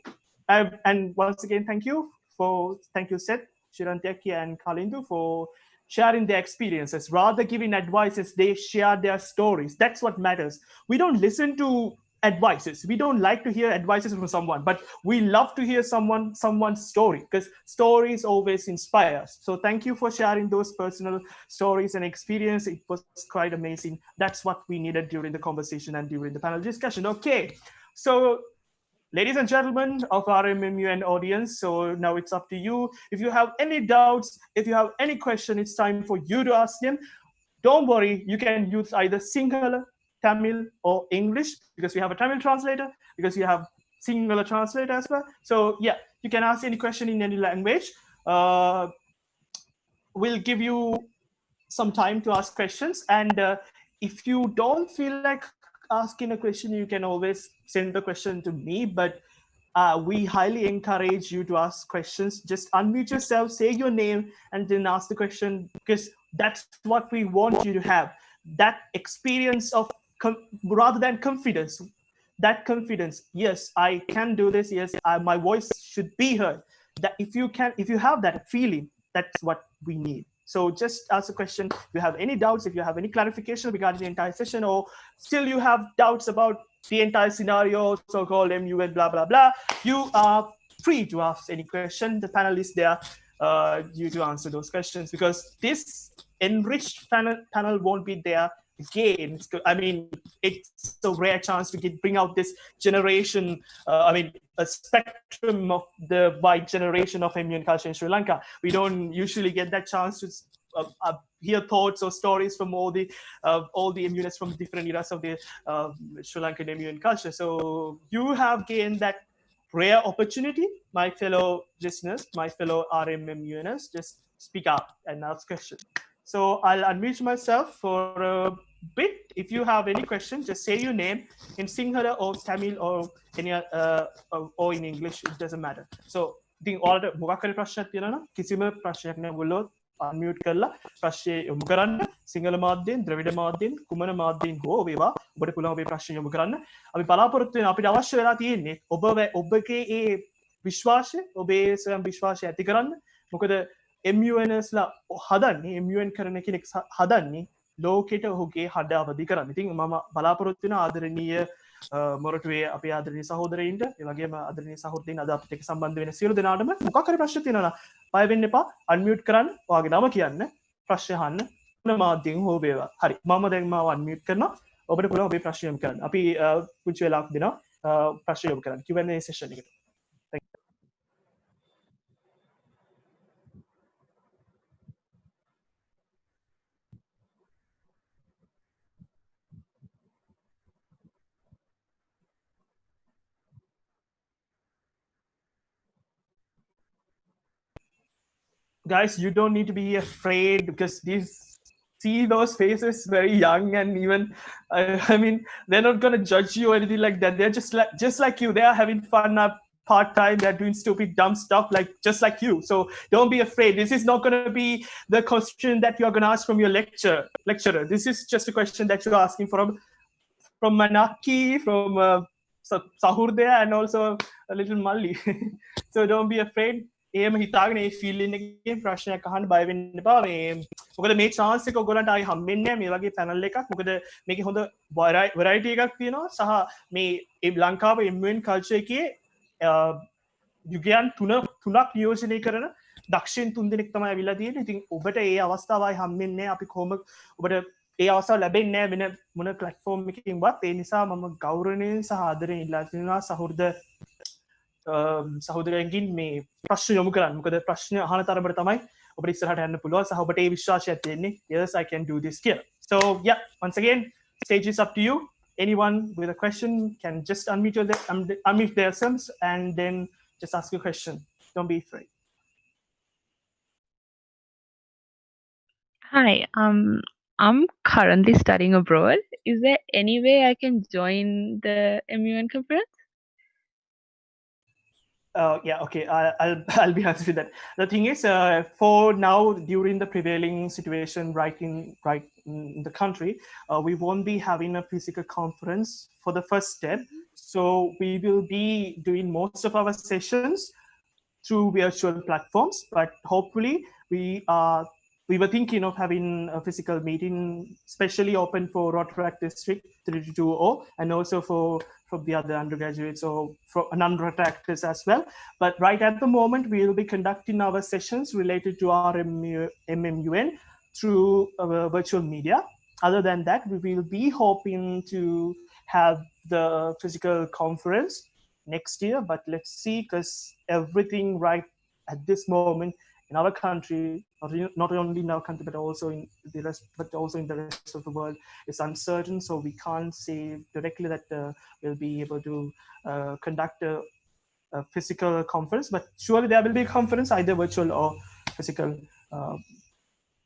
and once again, thank you, Seth, Shiranteki, and Kalindu for sharing their experiences. Rather giving advices, they share their stories. That's what matters. We don't listen to advices. We don't like to hear advices from someone, but we love to hear someone's story, because stories always inspire us. So thank you for sharing those personal stories and experience. It was quite amazing. That's what we needed during the conversation and during the panel discussion. Okay, so ladies and gentlemen of our MUN audience, so now it's up to you. If you have any doubts, if you have any question, it's time for you to ask them. Don't worry, you can use either Sinhala, Tamil, or English, because we have a Tamil translator, because you have Sinhala translator as well. So yeah, you can ask any question in any language. We'll give you some time to ask questions. And if you don't feel like asking a question, you can always send the question to me. But we highly encourage you to ask questions. Just unmute yourself, say your name, and then ask the question, because that's what we want you to have. That experience of, rather than confidence, that confidence. Yes, I can do this. Yes, my voice should be heard. That if you have that feeling, that's what we need. So just ask a question. If you have any doubts, if you have any clarification regarding the entire session, or still you have doubts about the entire scenario, so-called MUN, blah, blah, blah, you are free to ask any question. The panelists there, you to answer those questions, because this enriched panel won't be there again. I mean, it's a rare chance to bring out this generation, a spectrum of the wide generation of MUN culture in Sri Lanka. We don't usually get that chance to hear thoughts or stories from all the MUNs from different eras of the Sri Lankan MUN culture. So you have gained that rare opportunity, my fellow listeners, my fellow RMMUNers, just speak up and ask questions. So I'll unmute myself for a bit. If you have any questions, just say your name in Sinhala or Tamil or any or in English. It doesn't matter. So ඉතින් ඔයාලට මොකක් හරි ප්‍රශ්නයක් තියෙනවා නම් කිසිම ප්‍රශ්නයක් නැහැ. ඔයගොල්ලෝ අන්මියුට් කරලා ප්‍රශ්නේ යොමු කරන්න. සිංහල මාධ්‍යයෙන්, ද්‍රවිඩ මාධ්‍යයෙන්, කුමන මාධ්‍යයෙන් හෝ වේවා ඔබට පුළුවන් ඔබේ ප්‍රශ්න යොමු කරන්න. අපි බලාපොරොත්තු වෙන අපිට අවශ්‍ය වෙලා තියෙන්නේ ඔබගේ ඒ විශ්වාසය, ඔබේ ස්වයං විශ්වාසය ඇති කරන්න. මොකද MUNස්ලා හදන්නේ MUN කරන කෙනෙක් හදන්නේ ලෝකෙට ඔහුගේ හඩ අවදි කරන්න. ඉතින් මම බලාපොරොත්තු වෙන ආදරණීය මොරටුවේ අපේ ආදරණීය සහෝදරයින්ට ඒ වගේම ආදරණීය සහෝදරයින් අද අපිට එක්ක සම්බන්ධ වෙන සියලු දෙනාටම මොකක් හරි ප්‍රශ්න තියෙනවා නම් බය වෙන්න එපා. අන්මියුට් කරන්න, ඔයාගේ නම කියන්න, ප්‍රශ්න අහන්න, මොන මාධ්‍යයෙන් හෝ වේවා. හරි. මම දැන් මාව අන්මියුට් කරනවා. ඔබට පුළුවන් ඔබේ ප්‍රශ්න යොමු කරන්න. අපි පුංචි වෙලාවක් දෙනවා ප්‍රශ්න යොමු කරන්න. Q&A session එකට. Guys, you don't need to be afraid, because see those faces very young, and even I mean, they're not going to judge you or anything like that. They're just like you. They are having fun part time. They're doing stupid dumb stuff just like you. So don't be afraid. This is not going to be the question that you're going to ask from your lecturer. This is just a question that you're asking from Manaki, from Sahurdaya, and also a little Malli. So don't be afraid. එහෙම හිතාගෙන ඒ ෆීල්ඩින් එකේ ප්‍රශ්නයක් අහන්න බය වෙන්න එපා. මොකද මේ chance එක ඔයගොල්ලන්ට ආයි හම්බෙන්නේ නැහැ මේ වගේ panel එකක්. මොකද මේකේ හොඳ variety එකක් තියෙනවා. සහ මේ ලංකාවේ MUN culture එකේ යුගයන් තුනක් නියෝජනය කරන දක්ෂින් 3 දෙනෙක් තමයි අවිලා තියෙන්නේ. ඉතින් ඔබට ඒ අවස්ථාව ආයි හම්බෙන්නේ නැහැ. අපි කොහොම ඔබට ඒ අවස්ථාව ලැබෙන්නේ නැහැ වෙන මොන platform එකකින්වත්. ඒ නිසා මම ගෞරවණීය සහ ආදරයෙන් ඉල්ලා සිටිනවා සහෝදරයන්ගෙන් මේ ප්‍රශ්න යොමු කරන්න. මොකද ප්‍රශ්න අහන තරමට තමයි ඔබට ඉස්සරහට යන්න පුළුවන්. සහ ඔබට ඒ විශ්වාසයක් තියෙන්නේ. Yes, I can do this කියලා. So yeah, once again, stage is up to you. Anyone with a question can just unmute themselves and then just ask a question. Don't be afraid.
Hi, I'm currently studying abroad. Is there any way I can join the MUN conference?
Yeah, okay. I'll be honest with that. The thing is, for now, during the prevailing situation right in the country, we won't be having a physical conference for the first step. So we will be doing most of our sessions through virtual platforms. But hopefully, we were thinking of having a physical meeting, especially open for Rotaract District 320, and also for the other undergraduates or for non-Rotaractors as well. But right at the moment, we will be conducting our sessions related to our MMUN through virtual media. Other than that, we will be hoping to have the physical conference next year, but let's see, because everything right at this moment in our country, not only in our country, but also in the rest of the world, is uncertain. So we can't say directly that we'll be able to conduct a physical conference, but surely there will be a conference, either virtual or physical,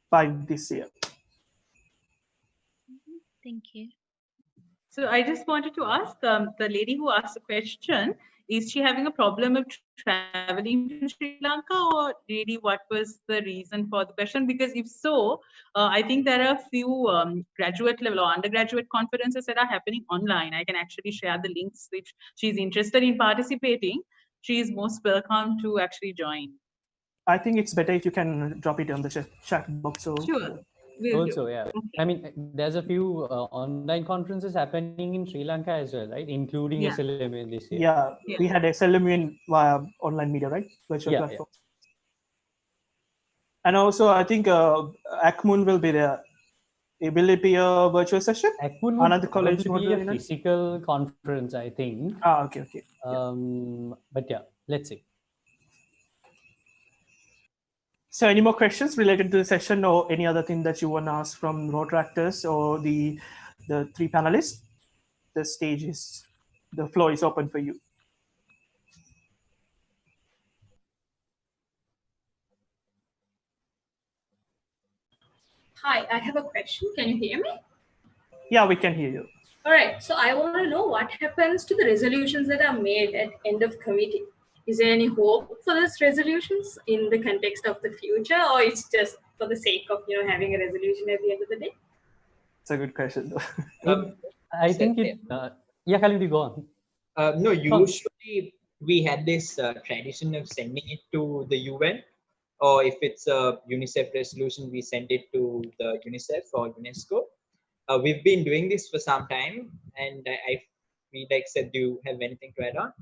by this year.
Thank you.
So I just wanted to ask the lady who asked the question, is she having a problem of traveling to Sri Lanka, or really what was the reason for the question? Because if so, I think there are a few graduate level or undergraduate conferences that are happening online. I can actually share the links if she's interested in participating. She is most welcome to actually join.
I think it's better if you can drop it on the chat box. So
Sure. We'll
Also,
do.
yeah.
Okay.
I mean, there's a few online conferences happening in Sri Lanka as well, right? Including
Yeah.
SLMA this year.
yeah,
Yeah.
we had SLMU in via online media, right? Virtual
Yeah,
platform. And also, I think ACMUN will be there. Will it be a virtual session?
ACMUN
Another
would
college
probably be a
model.
physical conference, I think.
Okay.
But yeah, let's see.
So, any more questions related to the session, or any other thing that you want to ask from Rotaractors or the three panelists? The stage is, the floor is open for you.
Hi, I have a question. Can you hear me?
Yeah, we can hear you.
All right. So I want to know what happens to the resolutions that are made at end of committee. Is there any hope for these resolutions in the context of the future, or it's just for the sake of having a resolution at the end of the day?
It's a good question,
Um,
I think it. Yeah, Khalid, go on.
No, usually we had this tradition of sending it to the UN, or if it's a UNICEF resolution, we send it to the UNICEF or UNESCO. We've been doing this for some time, and I feel like, said, do you have anything to add on?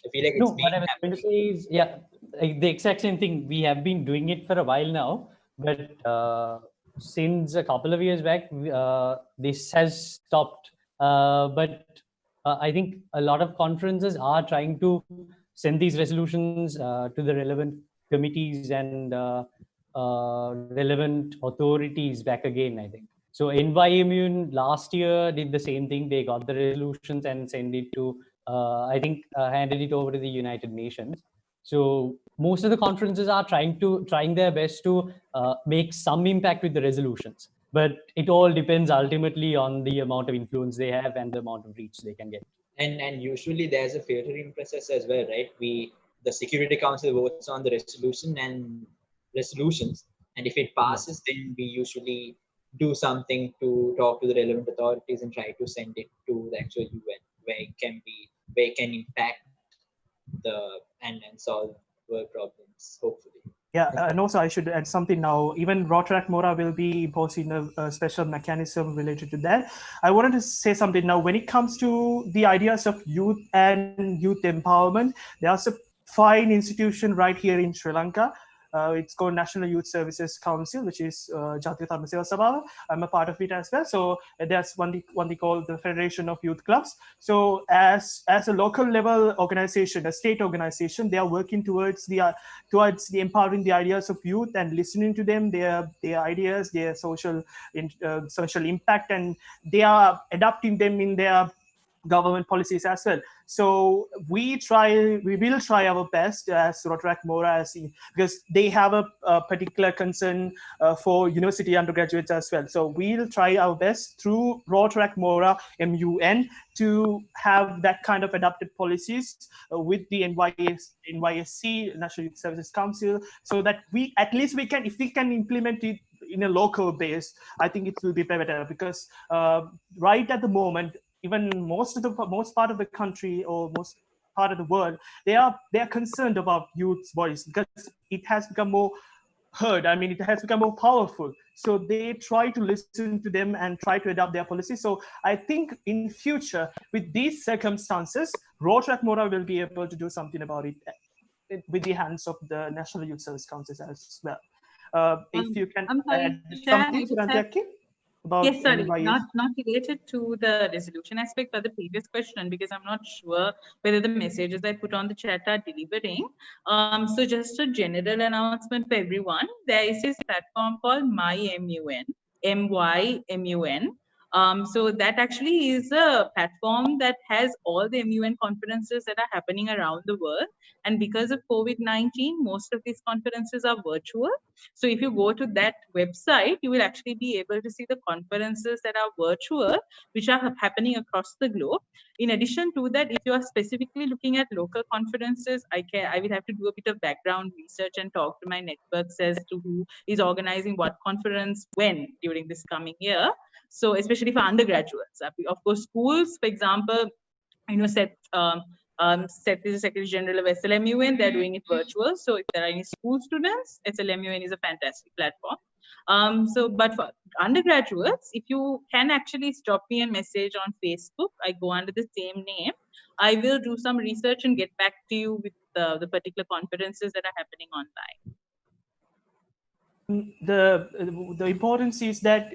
I feel like
No,
it's
what I was going to say is, yeah, the exact same thing. We have been doing it for a while now, but since a couple of years back, this has stopped. But I think a lot of conferences are trying to send these resolutions to the relevant committees and relevant authorities back again, I think. So NYMUN last year did the same thing. They got the resolutions and sent it to, I think, handed it over to the United Nations. So most of the conferences are trying their best to make some impact with the resolutions. But it all depends ultimately on the amount of influence they have and the amount of reach they can get.
And usually there's a filtering process as well, right? The Security Council votes on the resolution and resolutions, and if it passes, then we usually do something to talk to the relevant authorities and try to send it to the actual UN, where it can impact and solve world problems, hopefully.
Yeah, and also I should add something now. Even Rotaract Mora will be imposing a special mechanism related to that. I wanted to say something now. When it comes to the ideas of youth and youth empowerment, there's a fine institution right here in Sri Lanka. It's called National Youth Services Council, which is Jatiya Dharma Seva Sabha. I'm a part of it as well. So there's one they call the Federation of Youth Clubs. So as a local level organization, a state organization, they are working towards the empowering the ideas of youth and listening to them, their ideas, their social impact, and they are adapting them in their government policies as well. So we will try our best as Rotaract Mora, because they have a particular concern for university undergraduates as well. So we'll try our best through Rotaract Mora MUN to have that kind of adapted policies with the NYSC, National Youth Services Council, so that if we can implement it in a local base, I think it will be better, because right at the moment, even most part of the country or most part of the world, they are concerned about youth's voice, because it has become more heard. I mean, it has become more powerful. So they try to listen to them and try to adopt their policies. So I think in future, with these circumstances, Rotaract Mora will be able to do something about it with the hands of the National Youth Service Council as well. If you can add something, Surantiyaki?
Yes, sorry, not related to the resolution aspect, but the previous question, because I'm not sure whether the messages I put on the chat are delivering. So just a general announcement for everyone. There is this platform called MyMUN, MYMUN. So that actually is a platform that has all the MUN conferences that are happening around the world. And because of COVID-19, most of these conferences are virtual. So if you go to that website, you will actually be able to see the conferences that are virtual, which are happening across the globe. In addition to that, if you are specifically looking at local conferences, I will have to do a bit of background research and talk to my networks as to who is organizing what conference when during this coming year. So especially for undergraduates, of course, schools, for example, SET is the Secretary General of SLMUN. They're doing it virtual. So if there are any school students, SLMUN is a fantastic platform. But for undergraduates, if you can actually drop me a message on Facebook, I go under the same name. I will do some research and get back to you with the particular conferences that are happening online.
The importance is that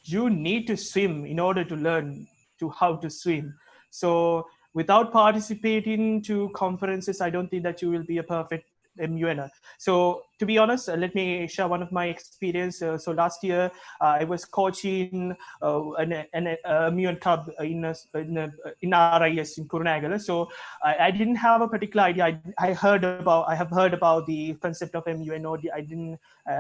you need to swim in order to learn to how to swim. So without participating to conferences, I don't think that you will be a perfect MUNer. So to be honest, let me share one of my experience. So last year, I was coaching an MUN club in RIS in Kurunagala. So I didn't have a particular idea. I have heard about the concept of MUN, or I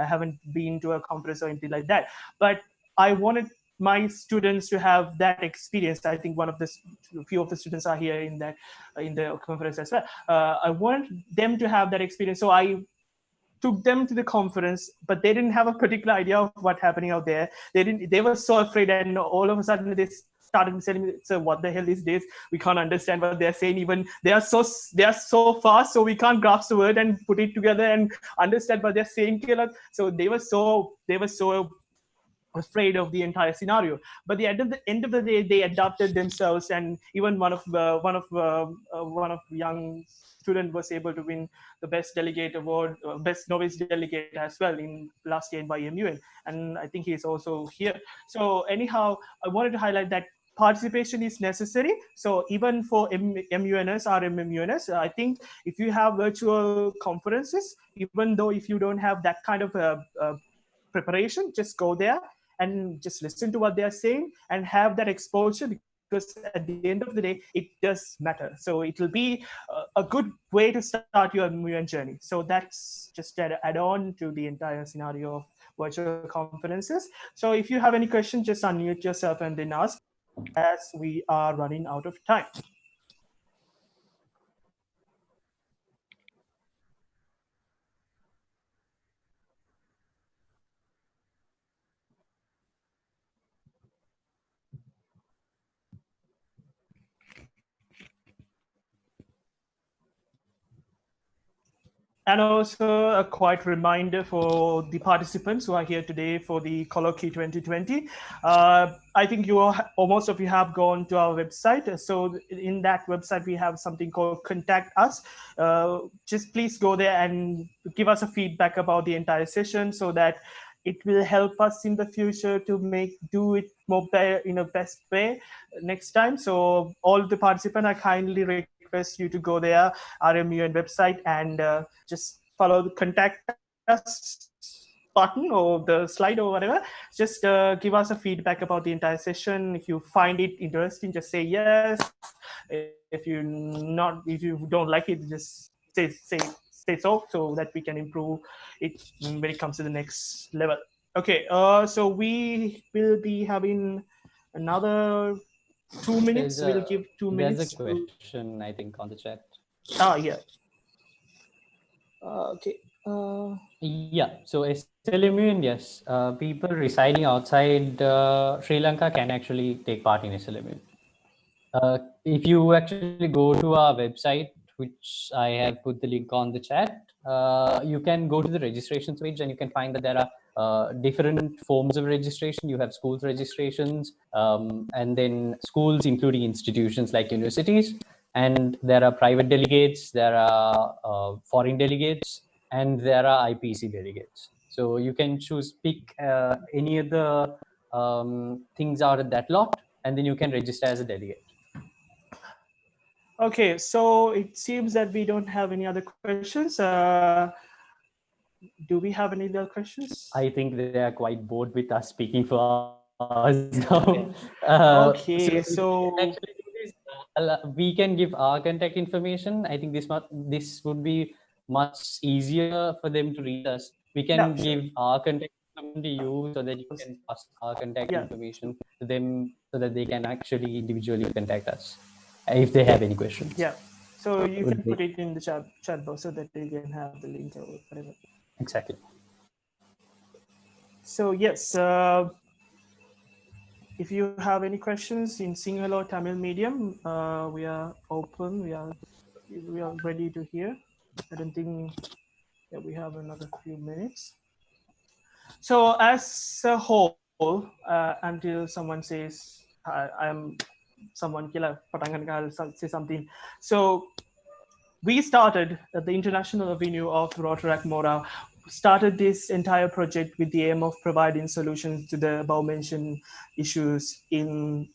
haven't been to a conference or anything like that. But I wanted my students to have that experience. I think few of the students are here in the conference as well. I want them to have that experience. So I took them to the conference, but they didn't have a particular idea of what's happening out there. They were so afraid, and all of a sudden they started telling me, "So what the hell is this? We can't understand what they're saying. Even they are so fast, so we can't grasp the word and put it together and understand what they're saying." So they were so afraid of the entire scenario. But at the end of the day, they adapted themselves, and even one of young student was able to win the best delegate award, best novice delegate as well in last year by MUN, and I think he's also here. So anyhow, I wanted to highlight that participation is necessary. So even for MUNers or MMUNers, I think if you have virtual conferences, even though if you don't have that kind of preparation, just go there and just listen to what they are saying and have that exposure, because at the end of the day, it does matter. So it will be a good way to start your MUN journey. So that's just an add-on to the entire scenario of virtual conferences. So if you have any questions, just unmute yourself and then ask, as we are running out of time. And also a quiet reminder for the participants who are here today for the Colloquy 2020. I think most of you have gone to our website. So in that website, we have something called Contact Us. Just please go there and give us a feedback about the entire session, so that it will help us in the future to do it more in a best way next time. So all the participants, I kindly request you to go there, RMUN website, and just follow the Contact Us button or the slide or whatever. Just give us a feedback about the entire session. If you find it interesting, just say yes. If you don't like it, just say so that we can improve it when it comes to the next level. Okay, so we will be having another 2 minutes. We'll give 2 minutes.
There's a question, I think, on the chat.
Yeah. Okay.
Yeah, so SLMUN, yes, people residing outside Sri Lanka can actually take part in SLMUN. If you actually go to our website, which I have put the link on the chat, you can go to the registrations page and you can find that there are different forms of registration. You have schools registrations, and then schools including institutions like universities, and there are private delegates, there are foreign delegates, and there are IPC delegates. So you can pick any of the things out of that lot, and then you can register as a delegate.
Okay, so it seems that we don't have any other questions. Do we have any other questions?
I think they are quite bored with us speaking for now.
Okay, so
Actually do this, we can give our contact information. I think this would be much easier for them to reach us. We can
yeah, sure.
give our contact information to you so that you can pass our contact
Yeah.
information to them so that they can actually individually contact us if they have any questions.
Yeah. So you
Would
can
be-
put it in the chat box so that they can have the link or whatever.
Exactly.
So yes, if you have any questions in Sinhala or Tamil medium, we are open. We are ready to hear. I don't think that we have another few minutes. So as a whole, until someone says I'm someone killer, I'll say something. So we started at the International Avenue of Rotaract Mora, started this entire project with the aim of providing solutions to the above-mentioned issues in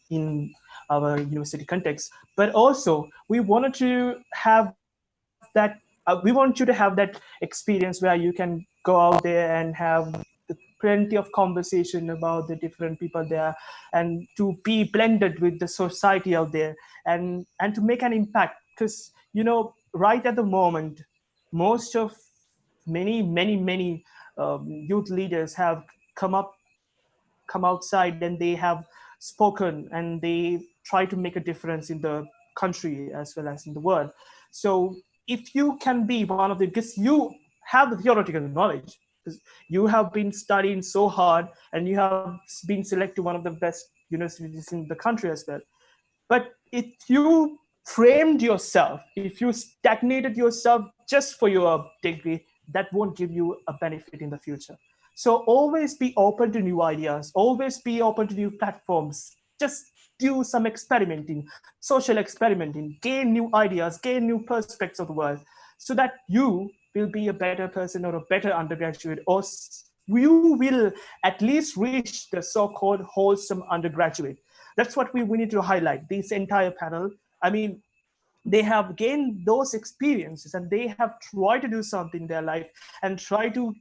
our university context. But also, we wanted to have that, we want you to have that experience where you can go out there and have plenty of conversation about the different people there, and to be blended with the society out there, and to make an impact, because right at the moment, most of many youth leaders have come up come outside, and they have spoken, and they try to make a difference in the country as well as in the world. So if you can be one of the, because you have the theoretical knowledge, because you have been studying so hard, and you have been selected one of the best universities in the country as well. But if you framed yourself, if you stagnated yourself just for your degree, that won't give you a benefit in the future. So always be open to new ideas, always be open to new platforms. Just do some experimenting, social experimenting, gain new ideas, gain new perspectives of the world, so that you will be a better person or a better undergraduate, or you will at least reach the so-called wholesome undergraduate. That's what we need to highlight, this entire panel. I mean, they have gained those experiences, and they have tried to do something in their life and try to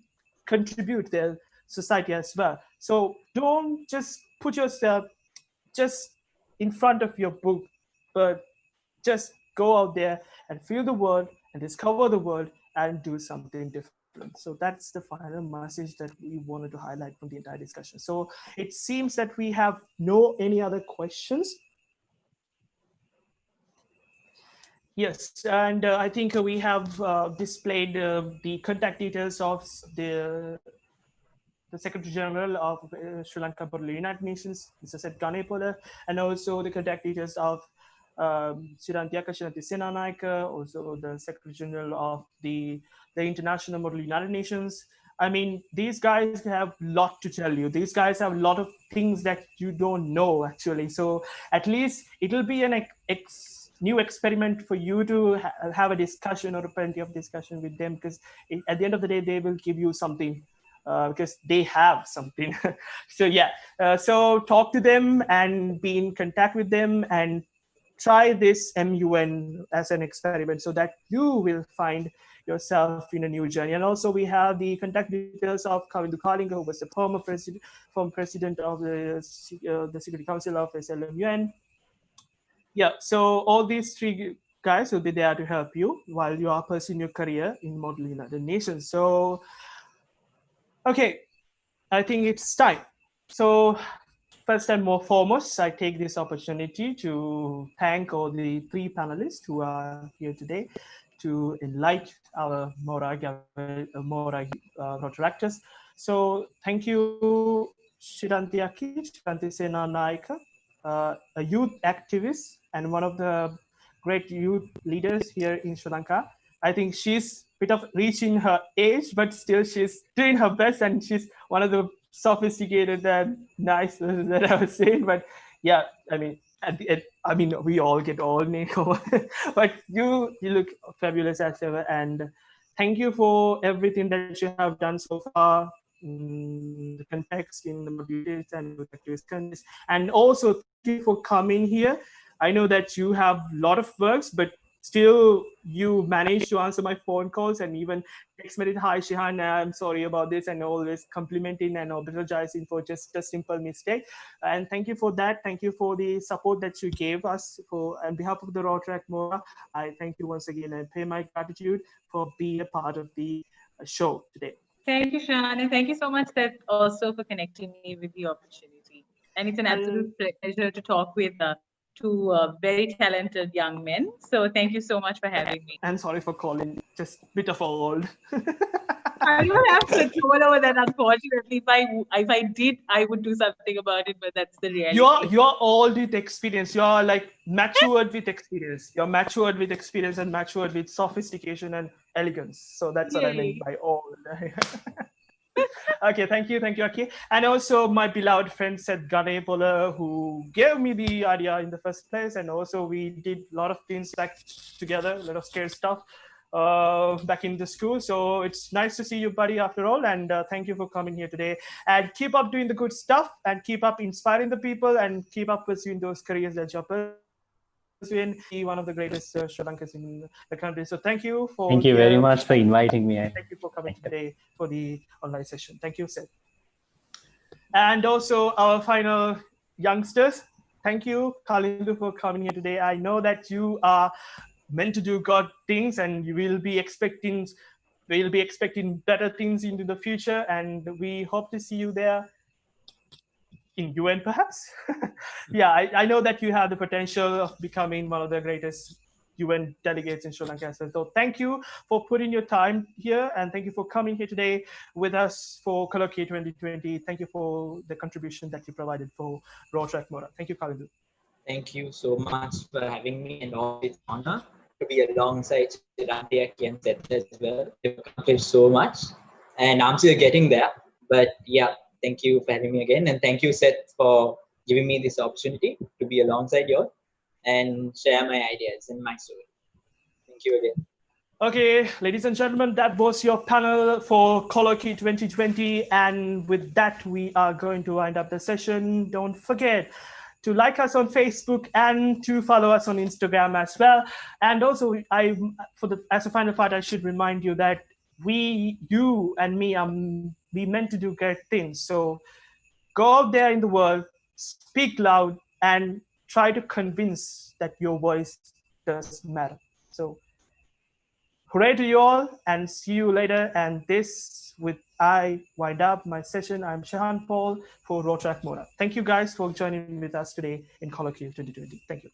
contribute their society as well. So don't just put yourself just in front of your book, but just go out there and feel the world and discover the world and do something different. So that's the final message that we wanted to highlight from the entire discussion. So it seems that we have no any other questions. Yes, and I think we have displayed the contact details of the Secretary General of Sri Lanka for the United Nations, Mr. Seth Ganepola, and also the contact details of Sirantiaka Shanti Senanaika, also the Secretary General of the International Model United Nations. I mean, these guys have a lot to tell you. These guys have a lot of things that you don't know, actually. So at least it'll be an new experiment for you to have a discussion or plenty of discussion with them, because at the end of the day, they will give you something. Because they have something. So yeah, so talk to them and be in contact with them, and try this MUN as an experiment, so that you will find yourself in a new journey. And also we have the contact details of Kavindu Kalinga, who was the former president of the Security Council of SLMUN. Yeah, so all these three guys will be there to help you while you are pursuing your career in Model United Nations. So, okay, I think it's time. So first and more foremost, I take this opportunity to thank all the three panelists who are here today to enlighten our Mora Rotaractors. So thank you, Shiranti Sena Naika, a youth activist and one of the great youth leaders here in Sri Lanka. I think she's a bit of reaching her age, but still she's doing her best, and she's one of the sophisticated and nice that I was saying. But yeah, I mean, I mean, we all get old, Nico. But you look fabulous as ever, and thank you for everything that you have done so far in the context, in the modules and youth activist context. And also thank you for coming here. I know that you have a lot of works, but still you manage to answer my phone calls and even text me, hi Shihan, I'm sorry about this, and always complimenting and apologizing for just a simple mistake. And thank you for that. Thank you for the support that you gave us. On behalf of the Rotaract Mora, I thank you once again and pay my gratitude for being a part of the show today.
Thank you, Sean, and thank you so much, Seth, also for connecting me with the opportunity. And it's an absolute pleasure to talk with two very talented young men. So thank you so much for having me.
And sorry for calling just a bit of old.
I don't have control over that, unfortunately. If I did, I would do something about it, but that's the reality.
You're old with experience. You're like matured with experience. You're matured with experience and matured with sophistication and elegance. So that's what I meant by old. Okay, thank you, Aki. And also my beloved friend Seth Ganepola, who gave me the idea in the first place. And also we did a lot of things back together, a lot of scary stuff back in the school. So it's nice to see you, buddy, after all. And thank you for coming here today. And keep up doing the good stuff and keep up inspiring the people and keep up pursuing those careers that you're pursuing. Be one of the greatest Sri Lankans in the country. So thank you for
Thank you very much for inviting me.
Thank you for coming today for the online session. Thank you, Seth. And also our final youngsters. Thank you, Kalindu, for coming here today. I know that you are meant to do God things, and you will be expecting better things into the future, and we hope to see you there in UN, perhaps. Yeah, I know that you have the potential of becoming one of the greatest UN delegates in Sri Lanka. So thank you for putting your time here, and thank you for coming here today with us for Colloquy 2020. Thank you for the contribution that you provided for Rotaract Mora. Thank you, Kalindu.
Thank you so much for having me, and also it's an honor to be alongside Shirantiaki and Seth as well. You've accomplished so much, and I'm still getting there. But yeah, thank you for having me again, and thank you, Seth, for giving me this opportunity to be alongside you and share my ideas and my story. Thank you again.
Okay, ladies and gentlemen, that was your panel for Colloquy 2020. And with that, we are going to wind up the session. Don't forget to like us on Facebook and to follow us on Instagram as well. And also, as a final part, I should remind you that you and me, we meant to do great things. So go out there in the world, speak loud, and try to convince that your voice does matter. So hooray to you all, and see you later. And I wind up my session. I'm Shahan Paul for Rotaract Mora. Thank you guys for joining with us today in Colloquy 2020. Thank you.